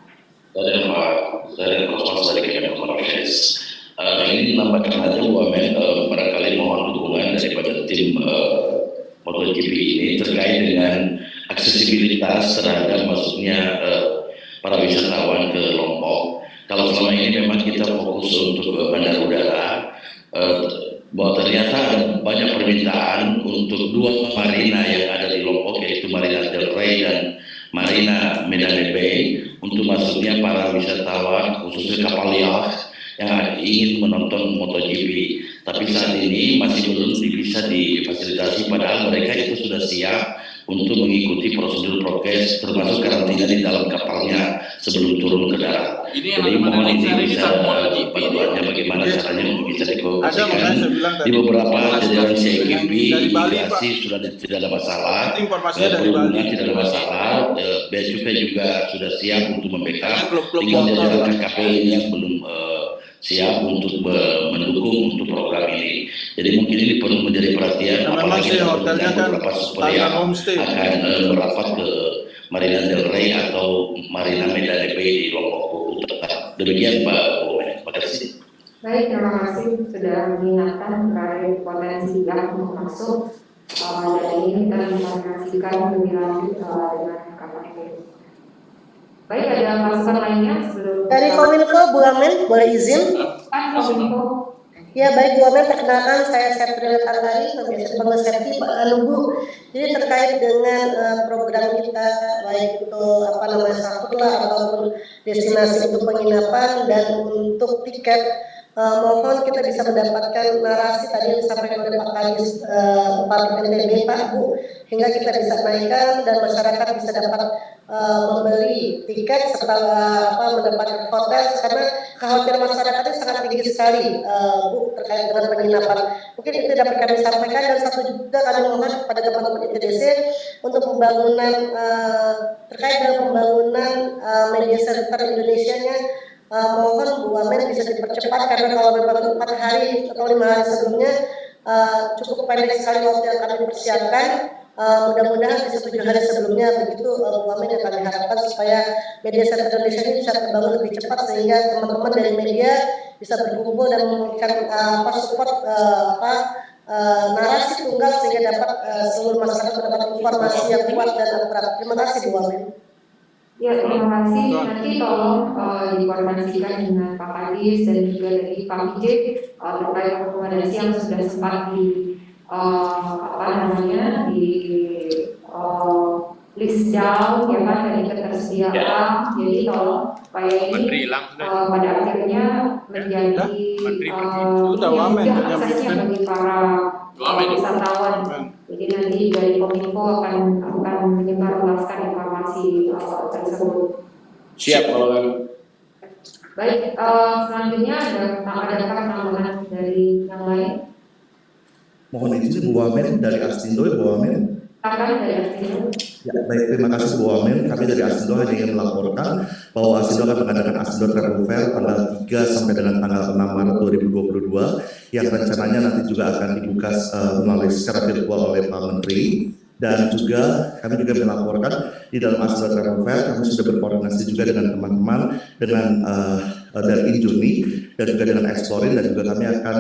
Speaker 3: Dari Kosmas dari Kementerian Affairs. Ini menambahkan aja Bu Wamen, barangkali mohon dukungan daripada tim MotoGP ini terkait dengan aksesibilitas terhadap masuknya para wisatawan ke Lombok. Kalau selama ini memang kita fokus untuk bandar udara, bahwa ternyata ada banyak permintaan untuk dua marina yang ada di Lombok, yaitu Marina Del Rey dan Marina Medane Bay, untuk masuknya para wisatawan khususnya kapal yacht yang ingin menonton MotoGP. Tapi saat ini masih belum bisa difasilitasi, padahal mereka itu sudah siap untuk mengikuti prosedur prokes termasuk karantina di dalam kapalnya sebelum turun ke darat. Jadi mohon ini bisa bantuannya bagaimana caranya untuk bisa dikomunikasikan di beberapa jajaran CIKP, imigrasi sudah tidak ada masalah, perhubungan tidak ada masalah, Bea Cukai juga sudah siap untuk membackup, tinggal jajaran KKP ini yang belum siap untuk mendukung untuk program ini. Jadi mungkin ini perlu menjadi perhatian, apalagi beberapa super yang akan merapat ke Marina Del Rey atau Marina Medane Bay di Lombok Utara. Demikian Pak Wamen, terima kasih.
Speaker 16: Baik, terima kasih sudah mengingatkan terkait potensi yang masuk. Dan ini kita informasikan lebih lanjut dengan KPP. Baik, ada masukan lainnya sebelum
Speaker 17: dari Kominfo, Bu Wamen, boleh izin?
Speaker 16: Kominfo.
Speaker 17: Ya, baik Bu Wamen, perkenalkan saya Septriana Tantari, Pembiasa Pengelola Safety Pak Anubu. Jadi terkait dengan program kita, baik itu Saturla ataupun destinasi untuk penginapan dan untuk tiket, mohon kita bisa mendapatkan narasi tadi yang disampaikan oleh Pak Kadis NTB Pak Bu, hingga kita bisa naikkan dan masyarakat bisa dapat membeli tiket serta mendapatkan hotel, karena kekhawatiran masyarakatnya sangat tinggi sekali Bu terkait dengan penginapan. Mungkin itu dapat kami sampaikan, dan satu juga kami mohon kepada teman-teman ITDC untuk pembangunan terkait dengan pembangunan media center Indonesia-nya. Mohon Bu Wamen bisa dipercepat, karena kalau memang 4 hari atau 5 hari sebelumnya cukup pendek sekali waktu yang kami persiapkan. Mudah-mudahan bisa 7 hari sebelumnya, begitu Bu Wamen yang kami harapkan supaya media center Indonesia ini bisa terbangun lebih cepat, sehingga teman-teman dari media bisa berkumpul dan memberikan support narasi tunggal, sehingga dapat seluruh masyarakat mendapat informasi yang kuat dan akurat. Terima kasih Bu Wamen.
Speaker 16: Ya, terima kasih. Nanti tolong dikoordinasikan dengan Pak Kadis dan juga dari Pak Ijek terkait rekomendasi yang sudah sempat di list down ya kan dari ketersediaan. Jadi tolong supaya ini pada akhirnya menjadi aksesnya bagi para wisatawan. Jadi nanti dari Kominfo akan menyebarluaskan informasi tersebut.
Speaker 13: Siap kalau
Speaker 16: baik, selanjutnya adakah tambahan dari yang lain?
Speaker 1: Mohon izin Bu Wamen dari Astindo, Bu Wamen.
Speaker 16: Silakan dari Asindo.
Speaker 18: Ya, baik, terima kasih Bu Wamen. Kami dari Asindo hanya ingin melaporkan bahwa Asindo akan mengadakan Asindo Travel Fair tanggal 3 sampai dengan tanggal 6 Maret 2022 yang rencananya nanti juga akan dibuka melalui secara virtual oleh Pak Menteri. Dan juga kami juga melaporkan di dalam Asindo Travel Fair kami sudah berkoordinasi juga dengan teman-teman dengan dari Injurni dan juga dengan Explorin, dan juga kami akan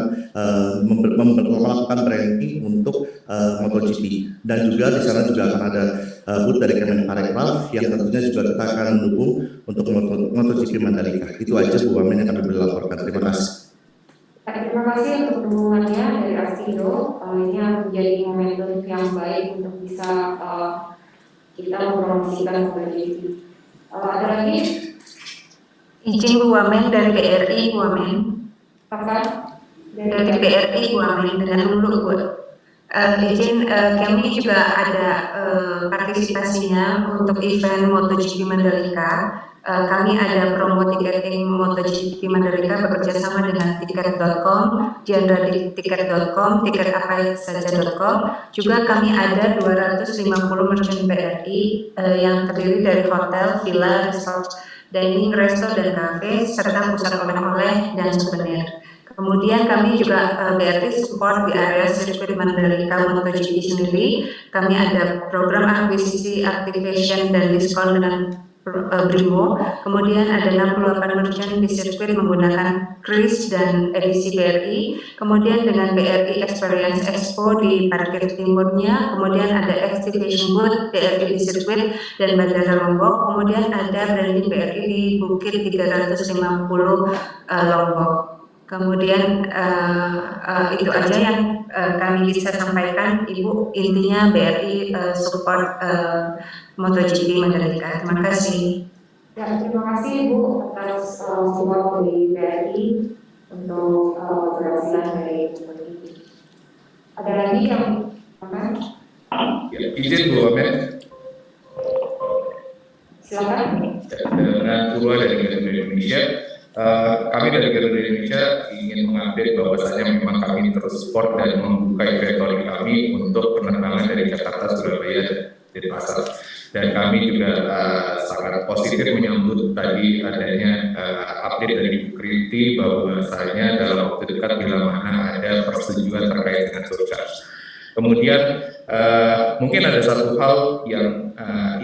Speaker 18: melakukan training untuk MotoGP, dan juga di sana juga akan ada booth dari Kemenparekraf yang tentunya juga kita akan mendukung untuk MotoGP Mandalika. Itu aja Bu Wamen yang kami laporkan. Terima kasih.
Speaker 16: Terima kasih untuk dukungannya dari Asindo. Ini akan menjadi momentum yang baik untuk bisa kita mempromosikan MotoGP. Ada lagi?
Speaker 19: Izin Bu Wamen dari BRI Bu Wamen.
Speaker 16: Apa?
Speaker 19: Dari BRI Bu Wamen dengan dulu Bu. Izin kami juga ada partisipasinya untuk event MotoGP Mandalika. Kami ada promo tiketing MotoGP Mandalika bekerjasama dengan tiket.com, jendratiket.com, tiketapasaja.com. Juga kami ada 250 merchant BRI yang terdiri dari hotel, villa, resort, dining, resto, dan cafe, serta pusat oleh-oleh dan souvenir. Kemudian kami juga BRI support di area sirkuit Mandalika MotoGP sendiri. Kami ada program akuisisi, activation, dan diskon dengan Brimo. Kemudian ada 68 merchant di sirkuit menggunakan kris dan edisi BRI. Kemudian dengan BRI Experience Expo di parkir timurnya. Kemudian ada activation booth BRI di sirkuit dan Bandara Lombok. Kemudian ada branding BRI di Bukit 350 Lombok. Kemudian itu aja yang kami bisa sampaikan, Ibu. Intinya BRI support MotoGP Mandalika. Terima kasih.
Speaker 16: Ya, terima kasih Ibu atas support dari BRI untuk keberhasilan dari MotoGP. Ada lagi yang
Speaker 13: Ya, izin Bu Wamen.
Speaker 16: Silakan.
Speaker 13: Dengan Purwa dari Garuda Indonesia. Kami dari Garuda Indonesia ingin mengupdate bahwasanya memang kami terus support dan membuka inventory kami untuk penerbangan dari Jakarta, Surabaya, dan Denpasar. Dan kami juga sangat positif menyambut tadi adanya update dari Bu Kriti bahwasanya dalam waktu dekat bila mana ada persetujuan terkait dengan surcharge. Kemudian mungkin ada satu hal yang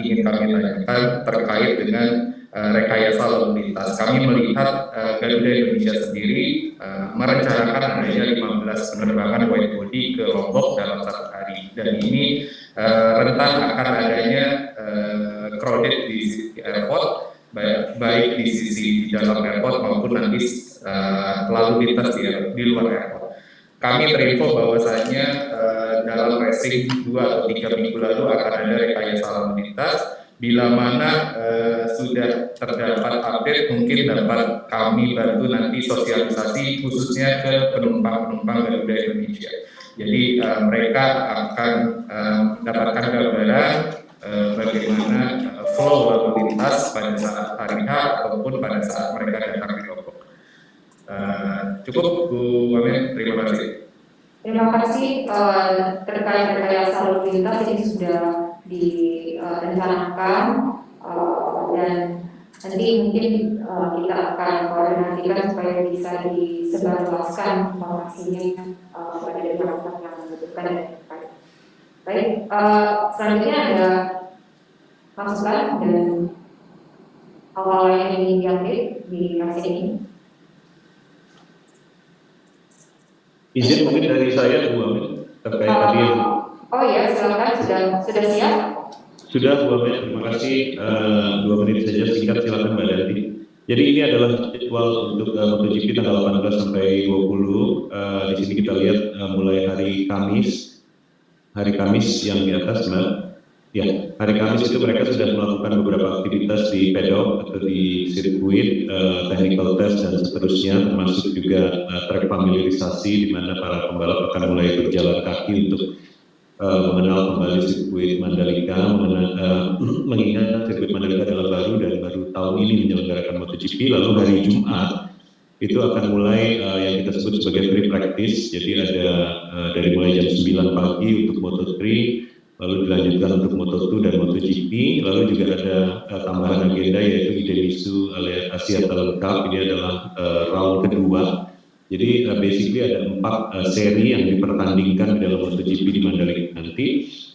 Speaker 13: ingin kami tanyakan terkait dengan rekayasa lalu lintas. Kami melihat Garuda Indonesia sendiri merencanakan adanya 15 penerbangan wide body ke Lombok dalam satu hari, dan ini rentan akan adanya crowded di airport, baik di sisi dalam airport maupun nanti lalu lintas di luar airport. Kami terinfo bahwasanya dalam racing 2 atau 3 minggu lalu akan ada rekayasa lalu lintas. Bila mana sudah terdapat update, mungkin dapat kami bantu nanti sosialisasi khususnya ke penumpang-penumpang Garuda Indonesia. Jadi mereka akan mendapatkan gambaran bagaimana flow lalu lintas pada saat hari H ataupun pada saat mereka datang di Lombok. Cukup Bu Wamen, terima kasih.
Speaker 16: Terima kasih. Terkait rekayasa lalu lintas ini sudah direncanakan dan nanti mungkin kita akan koordinasikan supaya bisa disebarluaskan informasinya pada masyarakat yang membutuhkan dan terkait. Baik, selanjutnya ada masukan dan hal-hal yang ingin diupdate di fase ini.
Speaker 9: Izin mungkin dari saya Bu Wamen terkait tadi.
Speaker 16: Oh ya, silakan, sudah siap?
Speaker 9: Sudah Bu Wamen, terima kasih. 2 menit saja singkat, silakan Mbak Danti. Jadi ini adalah jadwal untuk MotoGP tanggal 18 sampai 20. Di sini kita lihat mulai hari Kamis yang di atas, Mbak. Ya, hari Kamis itu mereka sudah melakukan beberapa aktivitas di pedok atau di sirkuit, technical test dan seterusnya, termasuk juga track familiarisasi di mana para pembalap akan mulai berjalan kaki untuk mengenal kembali sirkuit Mandalika, mengingat sirkuit Mandalika adalah baru dan baru tahun ini menyelenggarakan MotoGP. Lalu hari Jumat itu akan mulai yang kita sebut sebagai free practice. Jadi ada dari mulai jam 9 pagi untuk Moto3, lalu dilanjutkan untuk Moto2 dan MotoGP, lalu juga ada tambahan agenda yaitu Idemitsu Asia Talent Cup. Ini adalah round kedua. Jadi basically ada 4 seri yang dipertandingkan di dalam MotoGP di Mandalika nanti.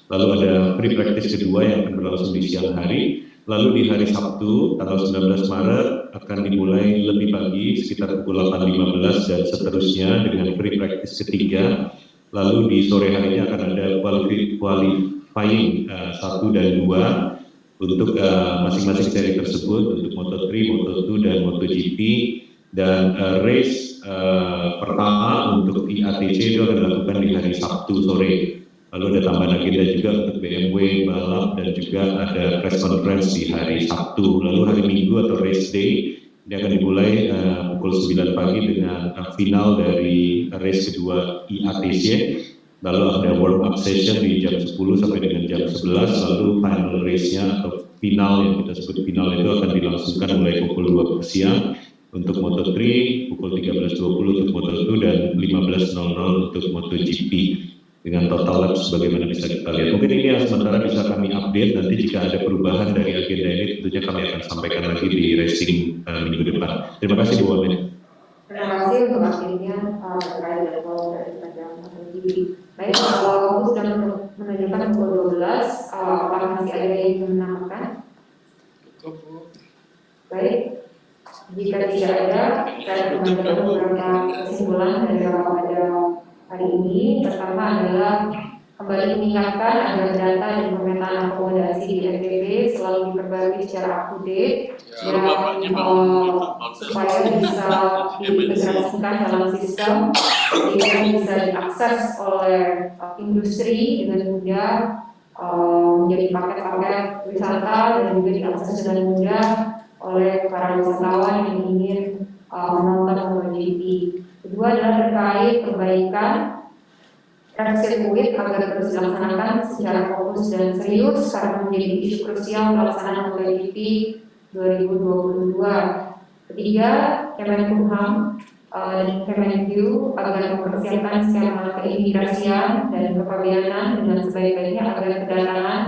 Speaker 9: Lalu ada free practice kedua yang akan berlangsung di siang hari. Lalu di hari Sabtu tanggal 19 Maret akan dimulai lebih pagi sekitar pukul 8.15 dan seterusnya dengan free practice ketiga. Lalu di sore harinya akan ada qualifying 1 dan 2 untuk masing-masing seri tersebut untuk Moto3, Moto2 dan MotoGP. Dan race pertama untuk IATC itu akan dilakukan di hari Sabtu sore. Lalu ada tambahan agenda juga untuk BMW balap dan juga ada press conference di hari Sabtu. Lalu hari Minggu atau race day ini akan dimulai pukul 9 pagi dengan final dari race kedua IATC. Lalu ada warm up session di jam 10 sampai dengan jam 11. Lalu final race-nya atau final yang kita sebut final itu akan dilangsungkan mulai pukul 2 siang untuk Moto3, pukul 13.20 untuk Moto2 dan 15.00 untuk MotoGP dengan total lap sebagaimana bisa kita lihat. Mungkin ini yang sementara bisa kami update. Nanti jika ada perubahan dari agenda ini tentunya kami akan sampaikan lagi di racing minggu depan. Terima kasih Bu Wamen.
Speaker 16: Terima kasih untuk akhirnya terkait jadwal dari program MotoGP. Baik, kalau sudah menunjukkan pukul 12, apakah masih ada yang ingin menambahkan? Baik. Jika tidak ada, saya memberikan beberapa kesimpulan dari rapat pada hari ini. Pertama adalah kembali mengingatkan agar data dan pemetaan akomodasi di NTB selalu diperbarui secara up-to-date dan supaya bisa diintegrasikan dalam sistem sehingga bisa diakses oleh industri dengan mudah, menjadi paket-paket wisata dan juga diakses dengan mudah oleh para wisatawan yang ingin menonton MotoGP. Kedua adalah terkait perbaikan track sirkuit agar terus dilaksanakan secara fokus dan serius karena menjadi isu krusial pelaksanaan MotoGP 2022. Ketiga, Kemenkumham dan Kemenkyu agar mempersiapkan skema keimigrasian dan kepabeanan dengan sebaik-baiknya agar kedatangan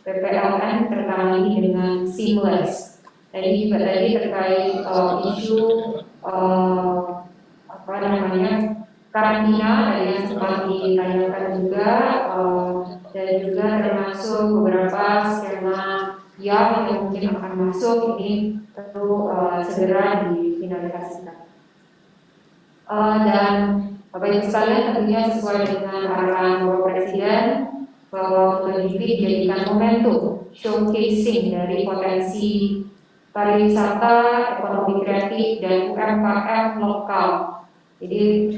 Speaker 16: PPLN tertangani dengan seamless. Dan ini juga tadi terkait isu karantina tadi yang sempat ditanyakan juga dan juga termasuk beberapa skema yang mungkin akan masuk ini tentu segera difinalisasikan. Dan Bapak Ibu sekalian tentunya sesuai dengan arahan Bapak Presiden bahwa MotoGP dijadikan momentum showcasing dari potensi pariwisata, ekonomi kreatif, dan UMKM lokal. Jadi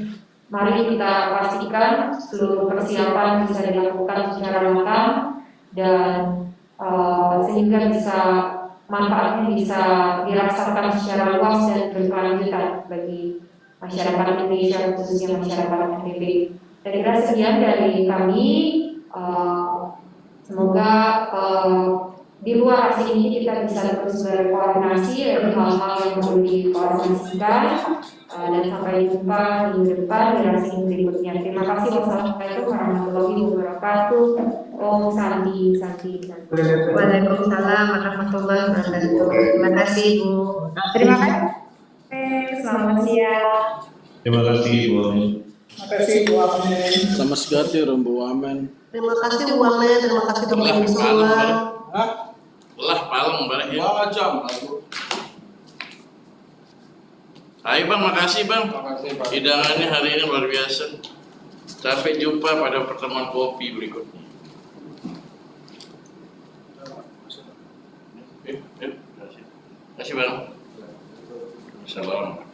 Speaker 16: mari kita pastikan seluruh persiapan bisa dilakukan secara matang dan sehingga bisa manfaatnya bisa dirasakan secara luas dan berkelanjutan bagi masyarakat Indonesia khususnya masyarakat NTB. Saya kira sekian dari kami. Semoga di luar aksi ini kita bisa terus berkoordinasi dari hal-hal yang perlu dikoordinasikan dan sampai jumpa minggu depan di aksi berikutnya. Terima kasih. Wassalamualaikum warahmatullahi wabarakatuh. Om Santi.
Speaker 19: Waalaikumsalam warahmatullahi wabarakatuh. Terima kasih Bu.
Speaker 11: Terima kasih. Selamat siang.
Speaker 9: Terima kasih Bu Wamen.
Speaker 7: Terima kasih Bu Wamen. Selamat siang Bu Wamen.
Speaker 17: Terima kasih Bu Wamen. Terima kasih teman-teman semua.
Speaker 3: Lah Palem balik ya.
Speaker 7: Jam.
Speaker 3: Hai Bang, makasih Bang. Hidangannya hari ini luar biasa. Sampai jumpa pada pertemuan kopi berikutnya. Terima kasih Bang. Assalamualaikum.